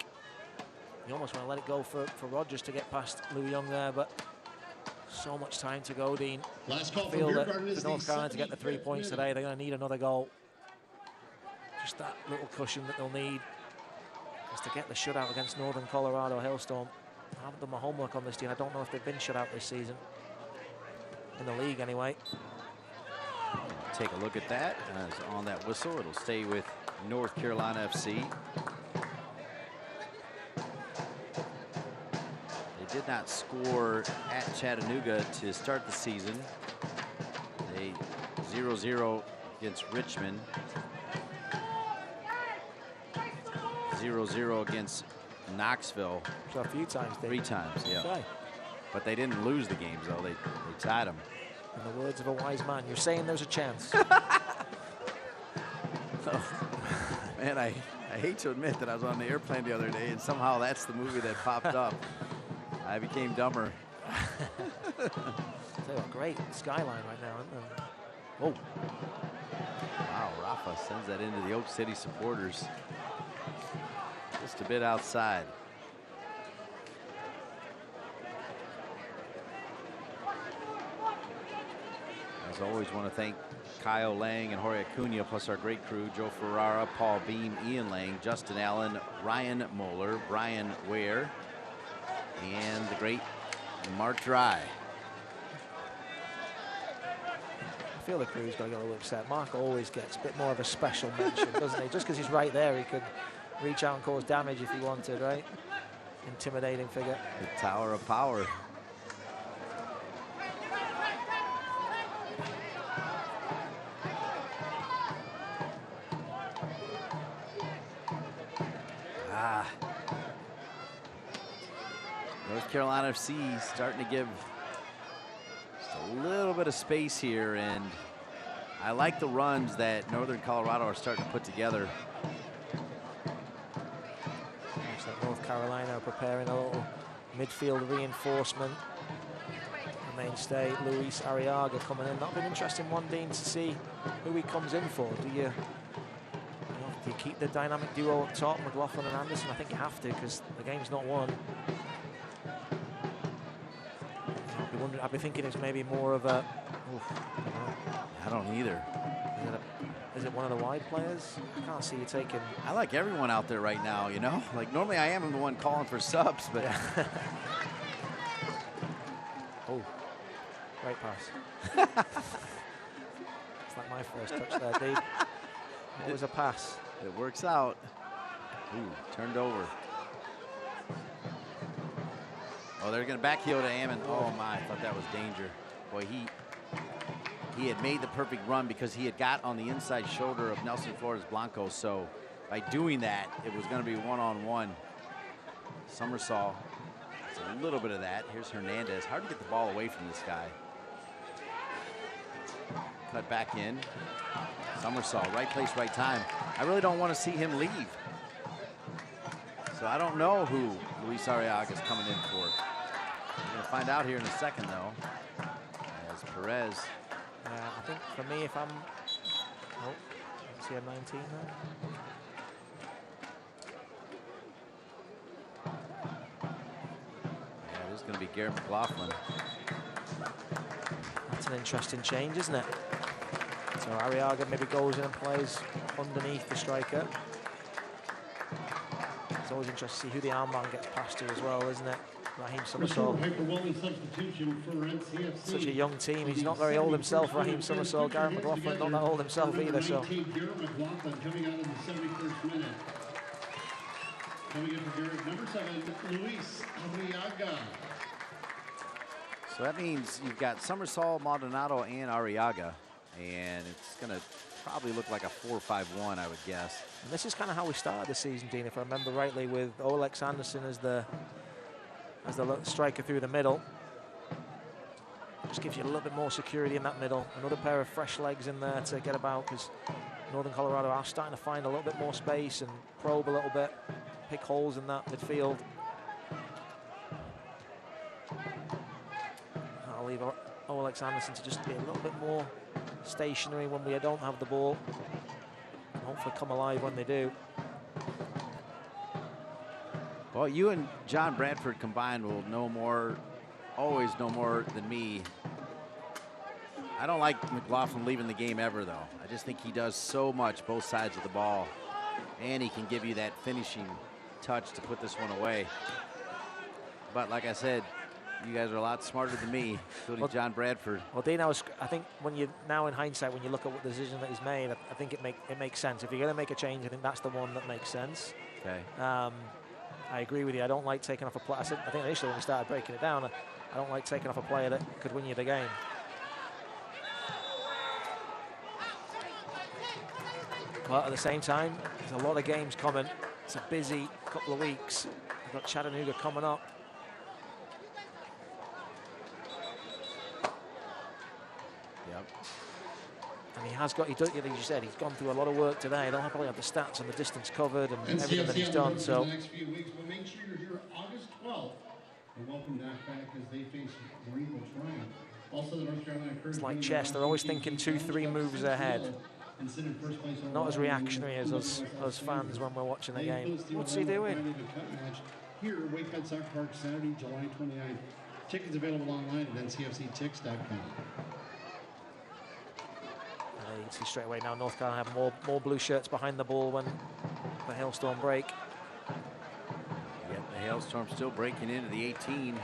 You almost want to let it go for Rogers to get past Lou Young there, but so much time to go, Dean. Last call I feel that for North Carolina to get the 3 points today, they're going to need another goal. Just that little cushion that they'll need is to get the shutout against Northern Colorado Hailstorm. I haven't done my homework on this team. I don't know if they've been shut out this season. In the league, anyway. Take a look at that. As on that whistle, it'll stay with North Carolina FC. Did not score at Chattanooga to start the season. They 0-0 against Richmond. 0-0 against Knoxville. So a few times. 3 times, yeah. Okay. But they didn't lose the games, though. They tied them. In the words of a wise man, you're saying there's a chance. Man, I hate to admit that I was on the airplane the other day, and somehow that's the movie that popped up. I became dumber. Tell you what, great skyline right now, isn't there? Oh. Wow, Rafa sends that into the Oak City supporters. Just a bit outside. As always, want to thank Kyle Lang and Jorge Acuna, plus our great crew, Joe Ferrara, Paul Beam, Ian Lang, Justin Allen, Ryan Moeller, Brian Ware, and the great Mark Dry. I feel the crew's going to get a little upset. Mark always gets a bit more of a special mention, doesn't he? Just because he's right there, he could reach out and cause damage if he wanted, right? Intimidating figure. The Tower of Power. North Carolina FC starting to give just a little bit of space here, and I like the runs that Northern Colorado are starting to put together. Looks like North Carolina preparing a little midfield reinforcement. The mainstay, Luis Arriaga, coming in. That'll be an interesting one, Dean, to see who he comes in for. Do you keep the dynamic duo up top, McLaughlin and Anderson? I think you have to, because the game's not won. I'd be thinking it's maybe more of a... I don't either. Is it one of the wide players? I can't see you taking... I like everyone out there right now, you know? Like, normally I am the one calling for subs, but... Oh, great pass. It's like my first touch there, Dave. It was a pass. It works out. Ooh, turned over. Oh, they're going to back heel to Ammon. Oh, my, I thought that was danger. Boy, he had made the perfect run because he had got on the inside shoulder of Nelson Flores Blanco. So by doing that, it was going to be one-on-one. Somersault. It's a little bit of that. Here's Hernandez. Hard to get the ball away from this guy. Cut back in. Somersault, right place, right time. I really don't want to see him leave. So I don't know who Luis Arriaga is coming in for. We're going to find out here in a second, though. As Perez. I think for me, if I'm... Oh, is he a 19 now? Yeah, this is going to be Garrett McLaughlin. I'll an interesting change, isn't it? So Arriaga maybe goes in and plays underneath the striker. It's always interesting to see who the armband gets passed to as well, isn't it? Raheem Summersall. Such a young team. He's not very old himself, Raheem Summersall. Gareth McLaughlin not that old himself either. So. Coming out in the 71st minute. Coming in for Garrett, number 7, Luis Arriaga. So that means you've got Summersall, Maldonado, and Arriaga, and it's going to probably look like a 4-5-1, I would guess. And this is kind of how we started the season, Dean, if I remember rightly, with Olex Anderson as the striker through the middle. Just gives you a little bit more security in that middle. Another pair of fresh legs in there to get about, because Northern Colorado are starting to find a little bit more space and probe a little bit, pick holes in that midfield. I'll leave Olex Anderson to just be a little bit more stationary when we don't have the ball, and hopefully come alive when they do. Well, you and John Bradford combined will know more, always know more than me. I don't like McLaughlin leaving the game ever, though. I just think he does so much both sides of the ball, and he can give you that finishing touch to put this one away. But like I said, you guys are a lot smarter than me, including John Bradford. Well, Dean, I think when you now in hindsight, when you look at what the decision that he's made, I think it makes sense. If you're going to make a change, I think that's the one that makes sense. Okay. I agree with you. I don't like taking off a player. I think initially when we started breaking it down, I don't like taking off a player that could win you the game. But at the same time, there's a lot of games coming. It's a busy couple of weeks. We've got Chattanooga coming up. Yep. And he has got, like you said, he's gone through a lot of work today. They'll probably have the stats and the distance covered and everything that he's done. So the next few weeks, but make sure you're here August 12th and welcome that back as they face Greenville Triumph. Also, the North Carolina Courage. It's like chess. They're always thinking 2-3 moves ahead. Not as reactionary as us fans when we're watching the game. What's he doing? Here, Wake Cut Soccer Park, Saturday, July 29th. Tickets available online at ncfctix.com. You can see straight away now North Carolina have more blue shirts behind the ball when the Hailstorm break. Yep, the Hailstorm still breaking into the 18.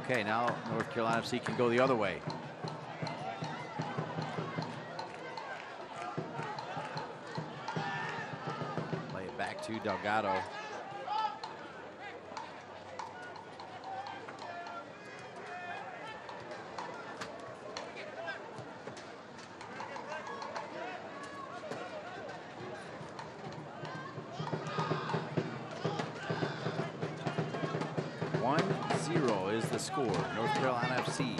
Okay, now North Carolina FC can go the other way. Play it back to Delgado. Score. North Carolina FC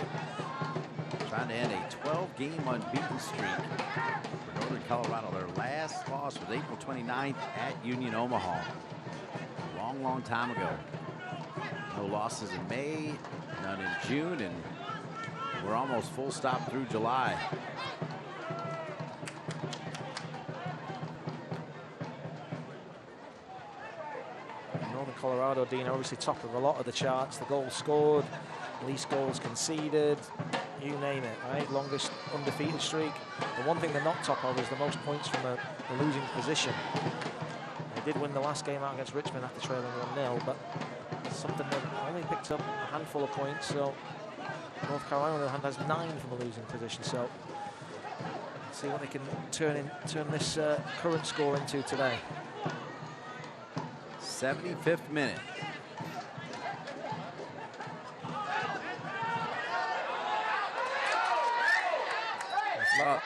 trying to end a 12-game unbeaten streak for Northern Colorado. Their last loss was April 29th at Union Omaha. A long time ago. No losses in May, none in June, and we're almost full stop through July. Colorado, Dean, obviously top of a lot of the charts. The goals scored, least goals conceded, you name it, right? Longest undefeated streak. The one thing they're not top of is the most points from a losing position. They did win the last game out against Richmond after trailing 1-0, but it's something they've only picked up a handful of points. So North Carolina, on the other hand, has 9 from a losing position. So see what they can turn this current score into today. 75th minute.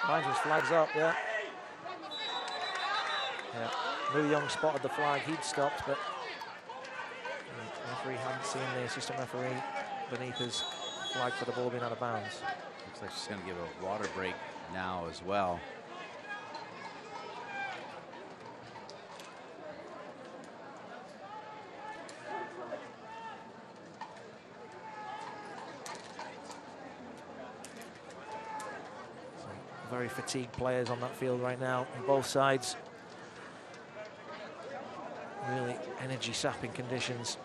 Mine just flags up, yeah. Lou Young spotted the flag, he'd stopped, but the referee hadn't seen the assistant referee beneath his flag for the ball being out of bounds. Looks like she's going to give a water break now as well. Very fatigued players on that field right now on both sides. Really energy sapping conditions.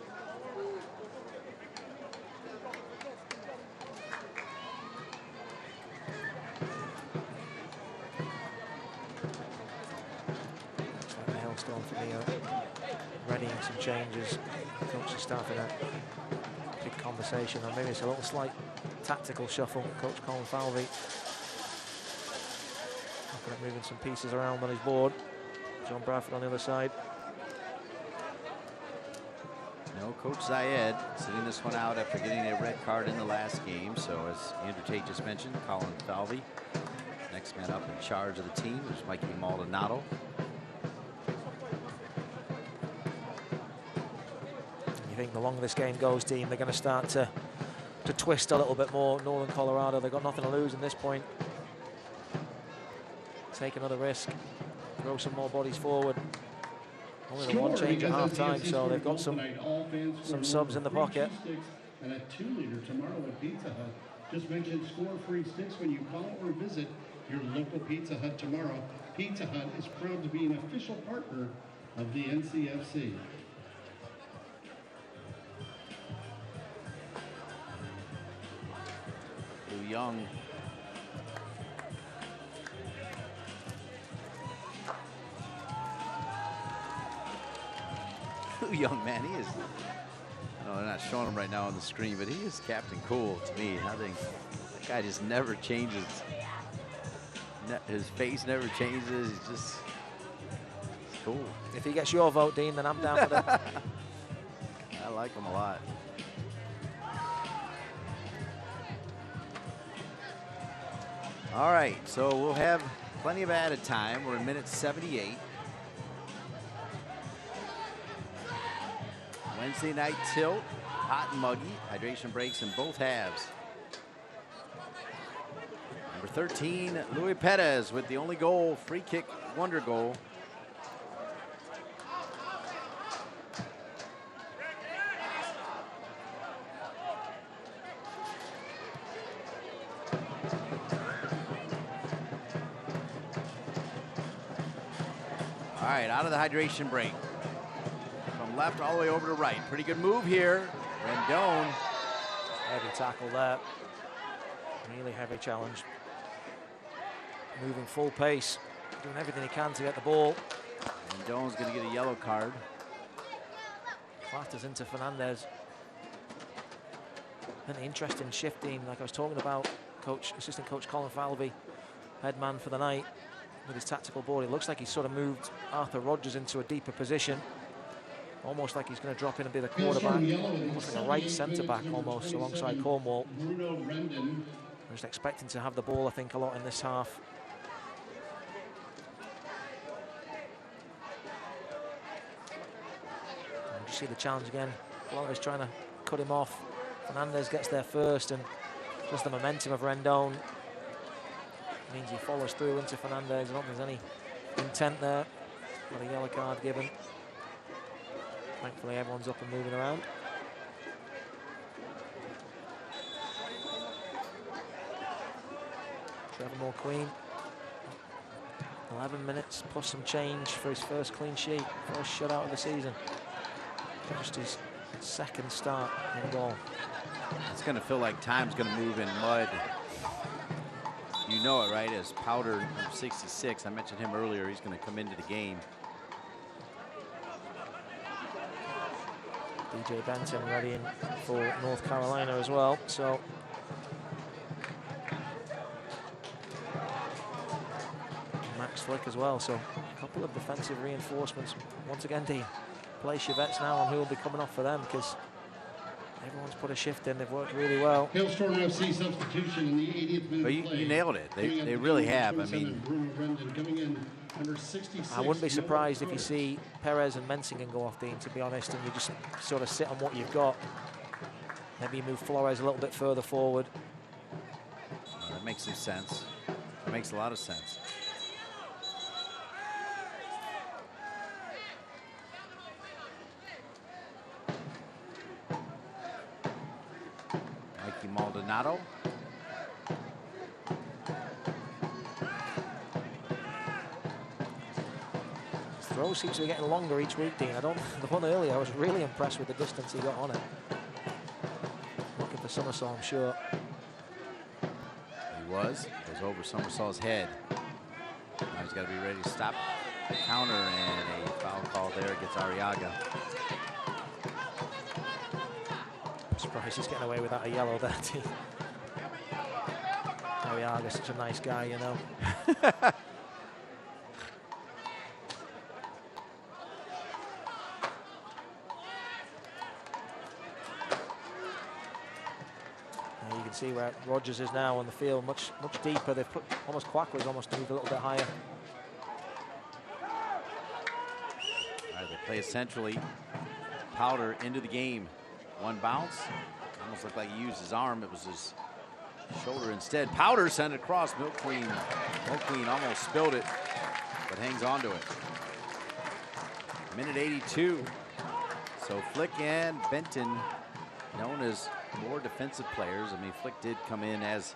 readying some changes. Coach is starting a big conversation, or maybe it's a little slight tactical shuffle. Coach Colin Falvey looking at moving some pieces around on his board. John Bradford on the other side. No, Coach Zayed sitting this one out after getting a red card in the last game. So as Andrew Tate just mentioned, Colin Falvey, next man up in charge of the team, is Mikey Maldonado. You think the longer this game goes, Dean, they're going to start to twist a little bit more. Northern Colorado, they've got nothing to lose in this point. Take another risk, throw some more bodies forward. Only the one change at half-time, so they've got some subs in the pocket. And a 2-liter tomorrow at Pizza Hut. Just mention score free sticks when you call or visit your local Pizza Hut tomorrow. Pizza Hut is proud to be an official partner of the NCFC. Lou Young. Young man, he is. No, they're not showing him right now on the screen, but he is Captain Cool to me. I think that guy just never changes. His face never changes. He's just cool. If he gets your vote, Dean, then I'm down for that. I like him a lot. All right, so we'll have plenty of added time. We're in minute 78. Wednesday night tilt, hot and muggy, hydration breaks in both halves. Number 13, Luis Perez with the only goal, free kick, wonder goal. All right, out of the hydration break. Left all the way over to right. Pretty good move here. Rendon. Heavy tackle there. Really heavy challenge. Moving full pace. Doing everything he can to get the ball. Rendon's going to get a yellow card. Clatters into Fernandez. An interesting shifting, like I was talking about, assistant coach Colin Falvey, head man for the night with his tactical board. It looks like he's sort of moved Arthur Rogers into a deeper position. Almost like he's going to drop in and be the quarterback. Almost like a right centre-back almost alongside Cornwall. I'm just expecting to have the ball, I think, a lot in this half. And you see the challenge again. Flores trying to cut him off. Fernandez gets there first, and just the momentum of Rendon means he follows through into Fernandez. I don't think there's any intent there. Got a yellow card given. Thankfully, everyone's up and moving around. Trevor Moore Queen. 11 minutes plus some change for his first clean sheet, first shutout of the season. Just his second start in goal. It's going to feel like time's going to move in mud. You know it, right? As Powder, number 66, I mentioned him earlier, he's going to come into the game. DJ Benton ready in for North Carolina as well. So Max Flick as well. So a couple of defensive reinforcements. Once again, Dean, place your bets now on who will be coming off for them, because everyone's put a shift in. They've worked really well. Hailstorm FC substitution in the 80th minute. But you nailed it. They really have. I mean, coming in number 66. I wouldn't be surprised if you see Perez and Mensingen go off, Dean, to be honest, and you just sort of sit on what you've got. Maybe you move Flores a little bit further forward. That makes some sense. It makes a lot of sense. Mikey Maldonado. Throw seems to be getting longer each week, Dean. The one earlier, I was really impressed with the distance he got on it. Looking for Somersault, I'm sure. He was over Somersault's head. Now he's got to be ready to stop the counter, and a foul call foul there against Arriaga. I'm surprised he's getting away without a yellow there, team. Arriaga's such a nice guy, you know. You can see where Rogers is now on the field, much deeper. They've put almost Quackler's almost moved a little bit higher. All right, they play it centrally. Powder into the game. One bounce. Almost looked like he used his arm. It was his shoulder instead. Powder sent it across. Milk Queen almost spilled it, but hangs on to it. Minute 82. So Flick and Benton, known as more defensive players. I mean, Flick did come in as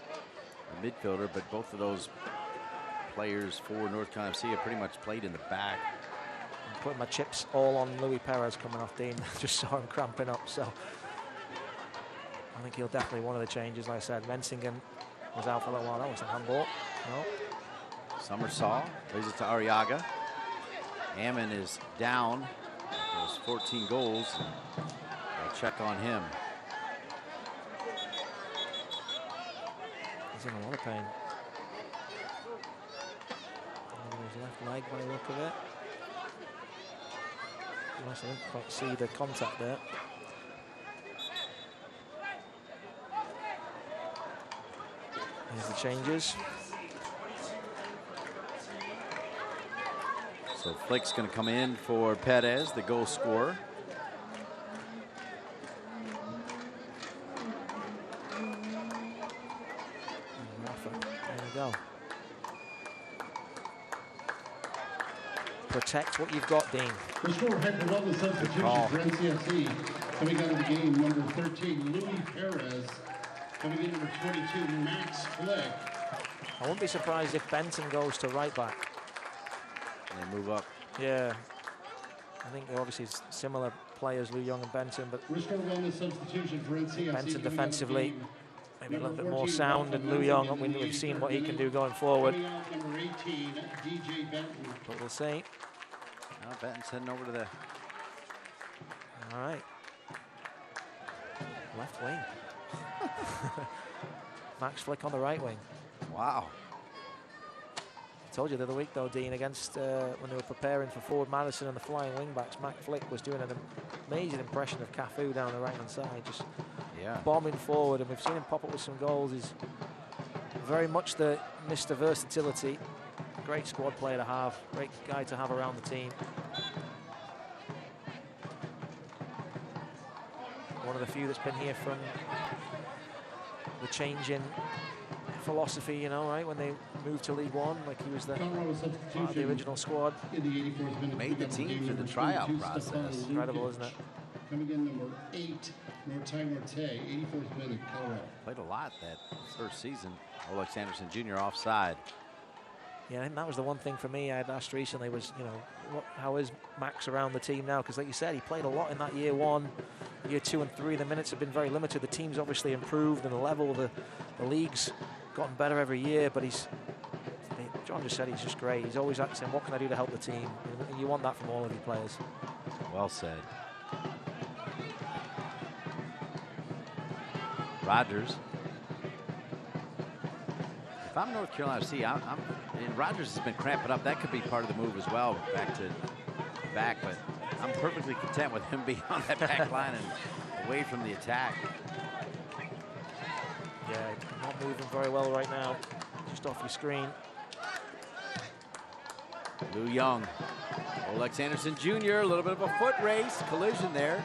a midfielder, but both of those players for North Carolina FC have pretty much played in the back. I'm putting my chips all on Luis Perez coming off, Dean. Just saw him cramping up, so I think he'll definitely one of the changes. Like I said, Mensingen was out for a little while. That was a handball. No. Summersaw plays it to Arriaga. Ammon is down. Those 14 goals. They'll check on him. He's in a lot of pain. His left leg by the look of it. I didn't quite see the contact there. Here's the changes. So Flick's going to come in for Perez, the goal scorer. There we go. Protect what you've got, Dean. The score had the level substitution for NCFC. Coming out of the game, number 13, Luis Perez. Coming in, number 22, Max Flick. I wouldn't be surprised if Benton goes to right back. And they move up. Yeah. I think they're obviously similar players, Lou Young and Benton, but Substitution for NCFC. Benton defensively maybe a little bit more sound, and Lou Young, we've seen what he can do going forward. Number 18, DJ Benton. But we'll see. Now Benton's heading over to the... All right. Left wing. Max Flick on the right wing. Wow. I told you the other week, though, Dean, against when they were preparing for Forward Madison and the flying wing backs, Max Flick was doing an amazing impression of Cafu down the right-hand side, just bombing forward, and we've seen him pop up with some goals. He's very much the Mr. Versatility. Great squad player to have, great guy to have around the team. One of the few that's been here from the change in philosophy, you know, right, when they moved to League One, like he was the part of the original squad. Made the team through the tryout process. Incredible, isn't it? Coming in number 8, Nortai Norte, 84th minute, Colorado. Played a lot that first season. Olex Anderson Jr. offside. Yeah, I think that was the one thing for me I had asked recently was, you know, how is Max around the team now? Because like you said, he played a lot in that year 1, year 2 and 3. The minutes have been very limited. The team's obviously improved, and the level of the league's gotten better every year, but John just said he's just great. He's always saying, what can I do to help the team? And you want that from all of your players. Well said. Rogers. If I'm North Carolina FC, and Rogers has been cramping up. That could be part of the move as well, back, but I'm perfectly content with him being on that back line and away from the attack. Yeah, not moving very well right now. Just off your screen. Lou Young. Olex Anderson Jr., a little bit of a foot race. Collision there.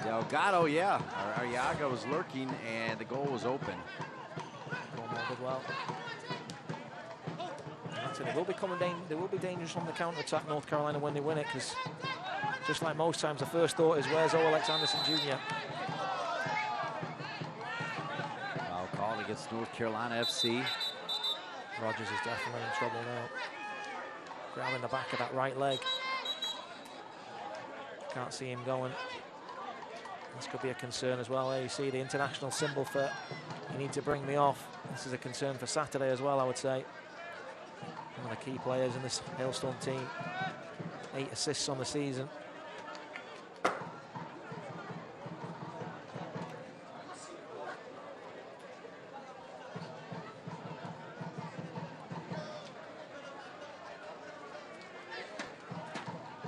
Delgado, yeah. Arriaga was lurking, and the goal was open. Well. They will be dangerous on the counter-attack, North Carolina, when they win it, because just like most times, the first thought is, where's Olex Anderson Jr.? Foul call against North Carolina FC. Rogers is definitely in trouble now. Grabbing the back of that right leg. Can't see him going. This could be a concern as well. There you see the international symbol for you need to bring me off. This is a concern for Saturday as well, I would say. One of the key players in this Hailstorm team. 8 assists on the season.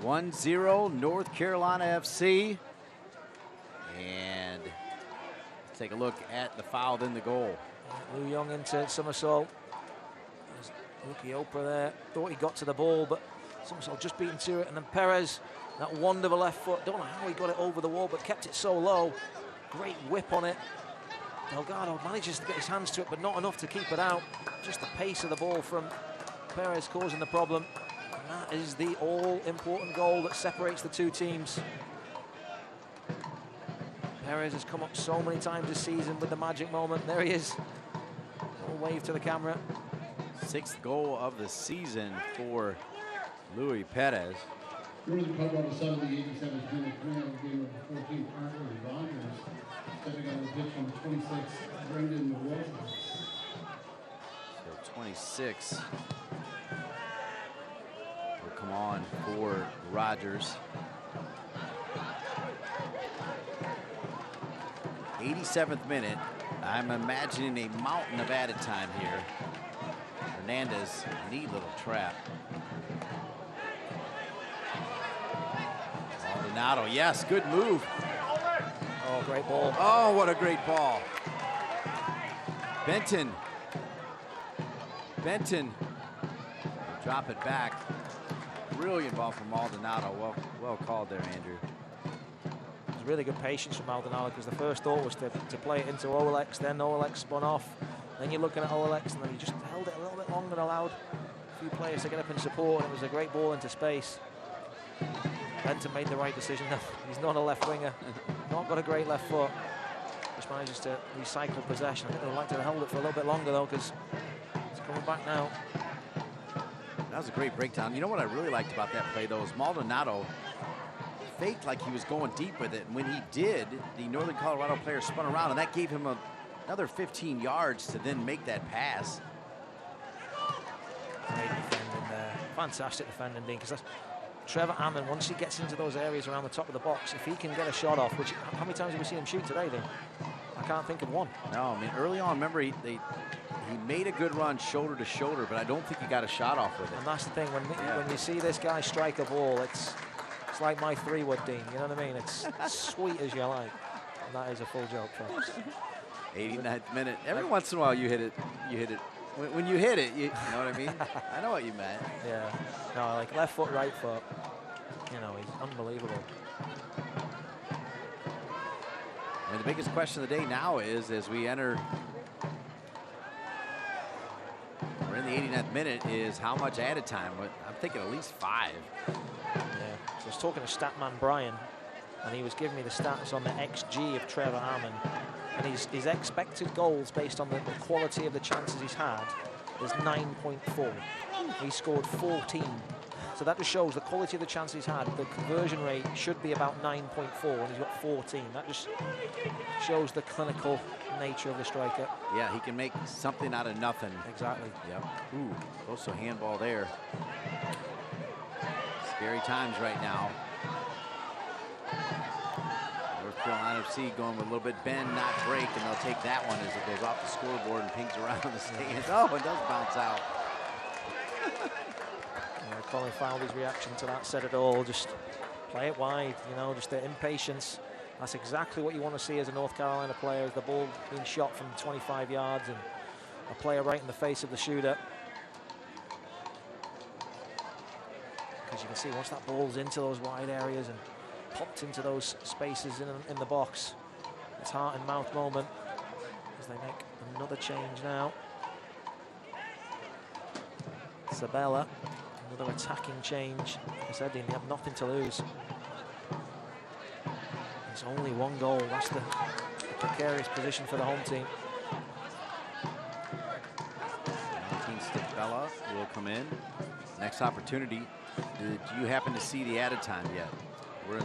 (1-0) North Carolina FC. And take a look at the foul in the goal. Lou Young into somersault. Lucky Oprah there. Thought he got to the ball, but somersault just beaten to it. And then Perez, that wonderful left foot. Don't know how he got it over the wall, but kept it so low. Great whip on it. Delgado manages to get his hands to it, but not enough to keep it out. Just the pace of the ball from Perez causing the problem. And that is the all-important goal that separates the two teams. Perez has come up so many times this season with the magic moment. There he is. Little wave to the camera. 6th goal of the season for Luis Perez. Here's the cover on the side of the 87th minute, game of 14 partners, Rogers, stepping on the pitch from 26, Brendan Wilson. So 26 will come on for Rogers. 87th minute. I'm imagining a mountain of added time here. Hernandez, neat little trap. Maldonado, yes, good move. Oh, great ball. Oh, what a great ball. Benton. Drop it back. Brilliant ball from Maldonado. Well called there, Andrew. It was really good patience from Maldonado, because the first thought was to play it into OLX, then OLX spun off. Then you're looking at OLX, and then he just held it a little bit longer and allowed a few players to get up in support, and it was a great ball into space. Benton made the right decision. He's not a left winger, not got a great left foot. Just manages to recycle possession. I think they'd like to hold it for a little bit longer, though, because it's coming back now. That was a great breakdown. You know what I really liked about that play, though, is Maldonado faked like he was going deep with it. And when he did, the Northern Colorado player spun around, and that gave him another 15 yards to then make that pass. Great defending there. Fantastic defending, Dean, because Trevor Ammon, once he gets into those areas around the top of the box, if he can get a shot off, which, how many times have we seen him shoot today, Dean? I can't think of one. No, I mean, early on, remember, he made a good run shoulder to shoulder, but I don't think he got a shot off with it. And that's the thing, when you see this guy strike a ball, it's like my 3-wood, Dean, you know what I mean? It's sweet as you like. And that is a full joke, folks. 89th minute. Every once in a while you hit it. When you hit it, you know what I mean? I know what you meant. Yeah. No, like left foot, right foot. You know, he's unbelievable. And the biggest question of the day now is, as we enter, we're in the 89th minute, is how much added time? I'm thinking at least 5. Yeah. So I was talking to Statman Brian, and he was giving me the stats on the XG of Trevor Ammon. And his expected goals based on the quality of the chances he's had is 9.4. He scored 14. So that just shows the quality of the chances he's had. The conversion rate should be about 9.4, and he's got 14. That just shows the clinical nature of the striker. Yeah, he can make something out of nothing. Exactly. Yep. Ooh, close to a handball there. Scary times right now. North Carolina FC going with a little bit bend, not break, and they'll take that one as it goes off the scoreboard and pings around the stands. Oh, it does bounce out. Colin Fowler's reaction to that said it all. Just play it wide, you know, just the impatience. That's exactly what you want to see as a North Carolina player, is the ball being shot from 25 yards and a player right in the face of the shooter. Because you can see once that ball's into those wide areas and popped into those spaces in the box, it's heart and mouth moment as they make another change now. Sabella. Another attacking change. As I said, they have nothing to lose. It's only 1 goal. That's the precarious position for the home team. 19 Sabella will come in. Next opportunity. Did you happen to see the added time yet? We're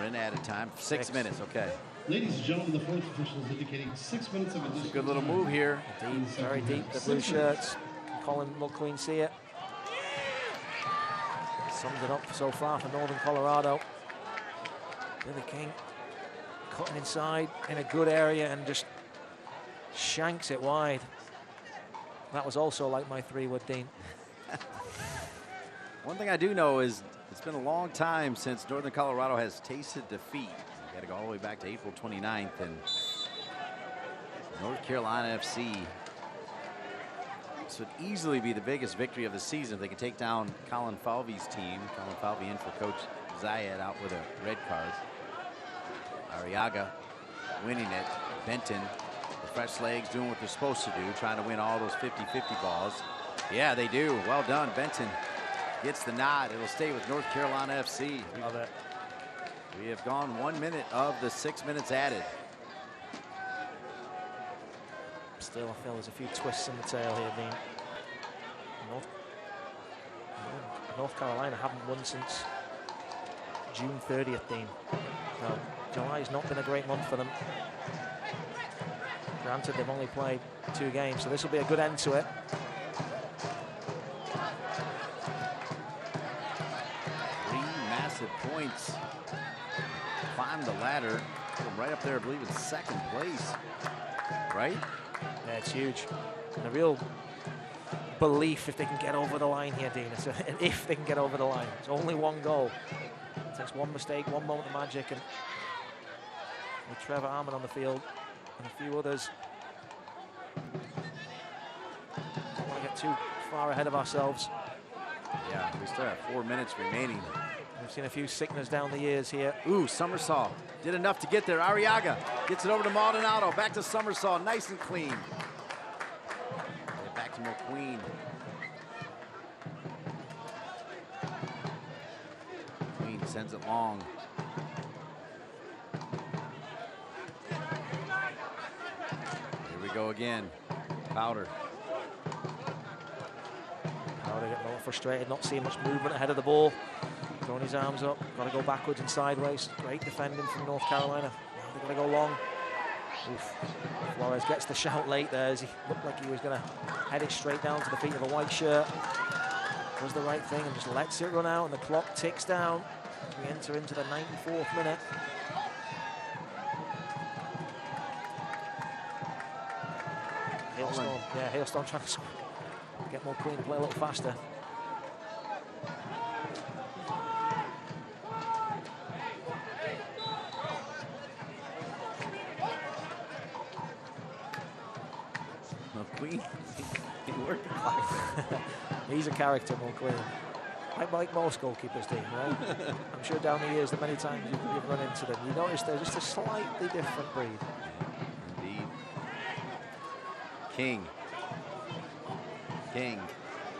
in added time. 6 minutes. Okay. Ladies and gentlemen, the fourth official is indicating 6 minutes of additional. Good little move here. Deep, very deep. The blue shirts. Colin McQueen see it. Sums it up so far for Northern Colorado. Billy King cutting inside in a good area and just shanks it wide. That was also like my 3-wood, Dean. One thing I do know is it's been a long time since Northern Colorado has tasted defeat. You got to go all the way back to April 29th, and North Carolina FC. This would easily be the biggest victory of the season if they could take down Colin Falvey's team. Colin Falvey in for Coach Zayed, out with a red card. Arriaga winning it. Benton, the fresh legs, doing what they're supposed to do, trying to win all those 50-50 balls. Yeah, they do. Well done. Benton gets the nod. It'll stay with North Carolina FC. Love it. We have gone 1 minute of the 6 minutes added. Still, I feel there's a few twists in the tail here, Dean. North Carolina haven't won since June 30th, Dean. Now, July's not been a great month for them. Granted, they've only played 2 games, so this will be a good end to it. 3 massive points. Climb the ladder. Right up there, I believe, in 2nd place. Right? Yeah, it's huge. And a real belief if they can get over the line here, Dean. It's if they can get over the line. It's only 1 goal. It takes 1 mistake, 1 moment of magic, and with Trevor Armand on the field and a few others. Don't want to get too far ahead of ourselves. Yeah, we still have 4 minutes remaining. We've seen a few sickness down the years here. Ooh, Summersaw did enough to get there. Arriaga gets it over to Maldonado. Back to Summersaw, nice and clean. And back to McQueen. Queen sends it long. Here we go again. Powder. Powder getting a little frustrated, not seeing much movement ahead of the ball. Throwing his arms up, got to go backwards and sideways. Great defending from North Carolina. Now they're going to go long. Oof. Flores gets the shout late there as he looked like he was going to head it straight down to the feet of a white shirt. Does the right thing and just lets it run out, and the clock ticks down as we enter into the 94th minute. Hailstorm, yeah, Hailstorm trying to get more clean, play a little faster. McQueen, he's a character, McQueen. Like most goalkeepers, Dean, right? I'm sure down the years that many times you've run into them. You notice they're just a slightly different breed. Indeed. King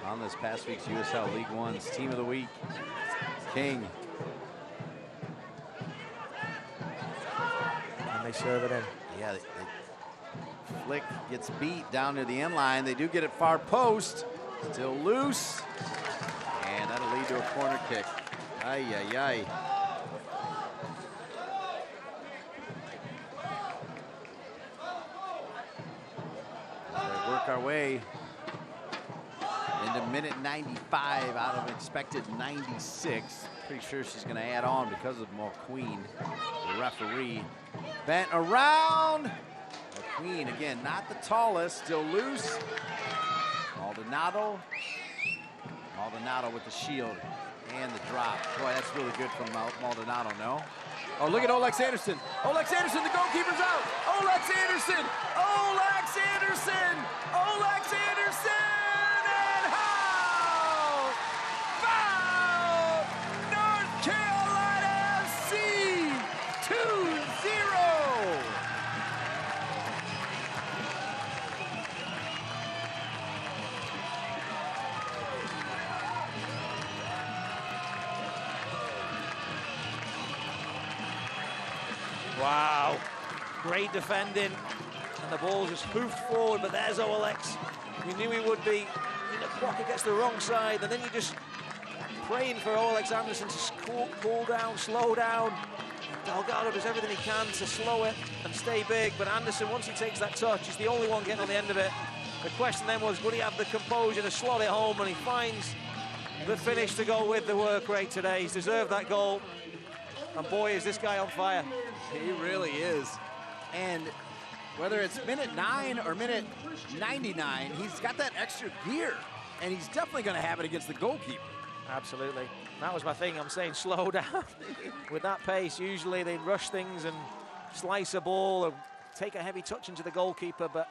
on this past week's USL League One's Team of the Week. King. And they serve it in. Yeah, Flick gets beat down near the end line. They do get it far post. Still loose. And that'll lead to a corner kick. Ay, ay, ay. We work our way into minute 95 out of expected 96. Pretty sure she's going to add on because of McQueen, the referee. Bent around. McQueen, again, not the tallest, still loose. Maldonado with the shield and the drop. Boy, that's really good from Maldonado, no? Oh, look at Olex Anderson. Olex Anderson, the goalkeeper's out. Olex Anderson. And how? Foul! North Carolina FC 2-0. Wow, great defending, and the ball just hoofed forward, but there's Olex. We knew he would be. Quokka gets the wrong side, and then you're just praying for Olex Anderson to cool down, slow down. Delgado does everything he can to slow it and stay big, but Anderson, once he takes that touch, he's the only one getting on the end of it. The question then was, would he have the composure to slot it home, and he finds the finish to go with the work rate today. He's deserved that goal. And boy, is this guy on fire. He really is. And whether it's minute 9 or minute 99, he's got that extra gear. And he's definitely going to have it against the goalkeeper. Absolutely. That was my thing. I'm saying slow down. With that pace, usually they rush things and slice a ball or take a heavy touch into the goalkeeper. But,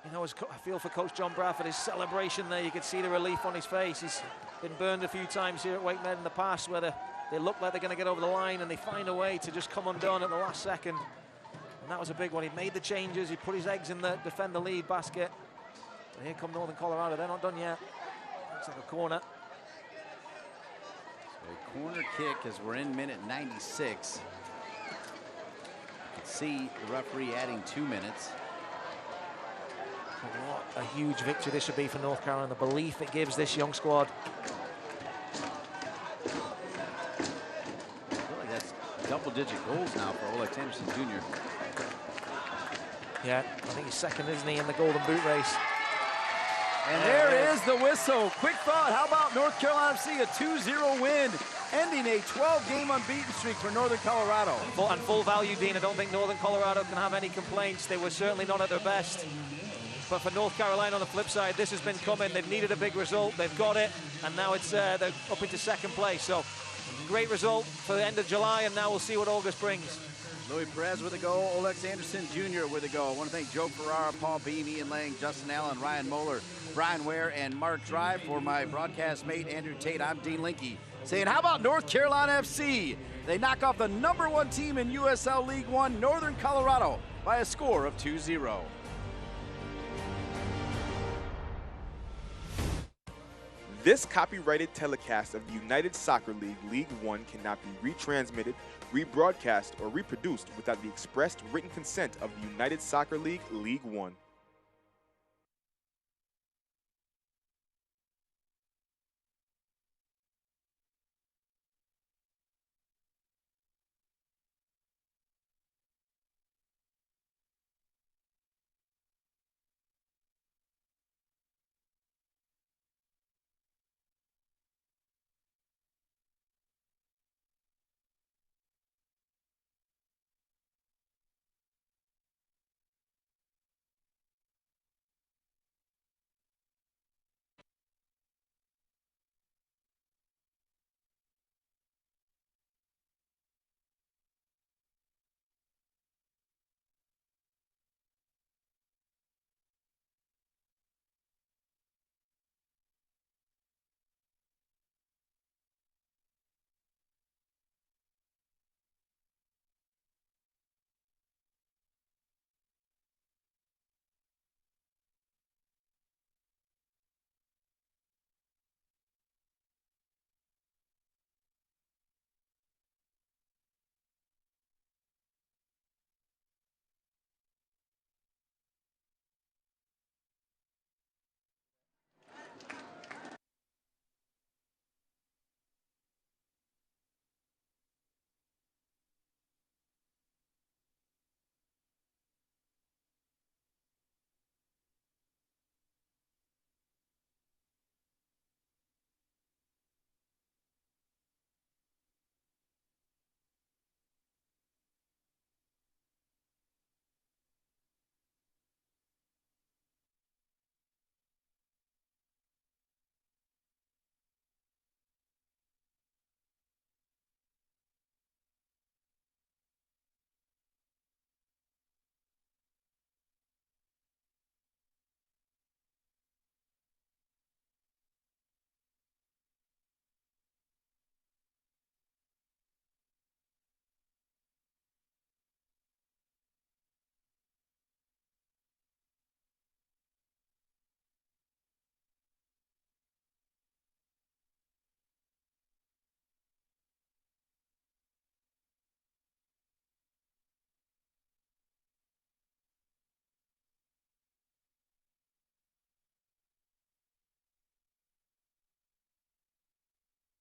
you know, I feel for Coach John Bradford, his celebration there, you could see the relief on his face. He's been burned a few times here at Wakemed in the past where they look like they're going to get over the line and they find a way to just come undone at the last second. And that was a big one. He made the changes. He put his eggs in the defend the lead basket. And here come Northern Colorado. They're not done yet. Looks like a corner. A corner kick as we're in minute 96. See the referee adding 2 minutes. What a huge victory this would be for North Carolina. The belief it gives this young squad. I feel like that's double-digit goals now for Olex Anderson Jr. Yeah, I think he's second, isn't he, in the Golden Boot race. And there is the whistle. Quick thought, how about North Carolina FC, a 2-0 win, ending a 12-game unbeaten streak for Northern Colorado. And full value, Dean. I don't think Northern Colorado can have any complaints. They were certainly not at their best. But for North Carolina on the flip side, this has been coming. They've needed a big result. They've got it. And now it's they're up into second place. So great result for the end of July. And now we'll see what August brings. Louis Perez with a goal. Olex Anderson Jr. with a goal. I want to thank Joe Ferrara, Paul Beam, Ian Lang, Justin Allen, Ryan Moeller, Brian Ware, and Mark Drive. For my broadcast mate, Andrew Tate, I'm Dean Linke, saying, how about North Carolina FC? They knock off the #1 team in USL League One, Northern Colorado, by a score of 2-0. This copyrighted telecast of the United Soccer League League One cannot be retransmitted, rebroadcast, or reproduced without the expressed written consent of the United Soccer League League One.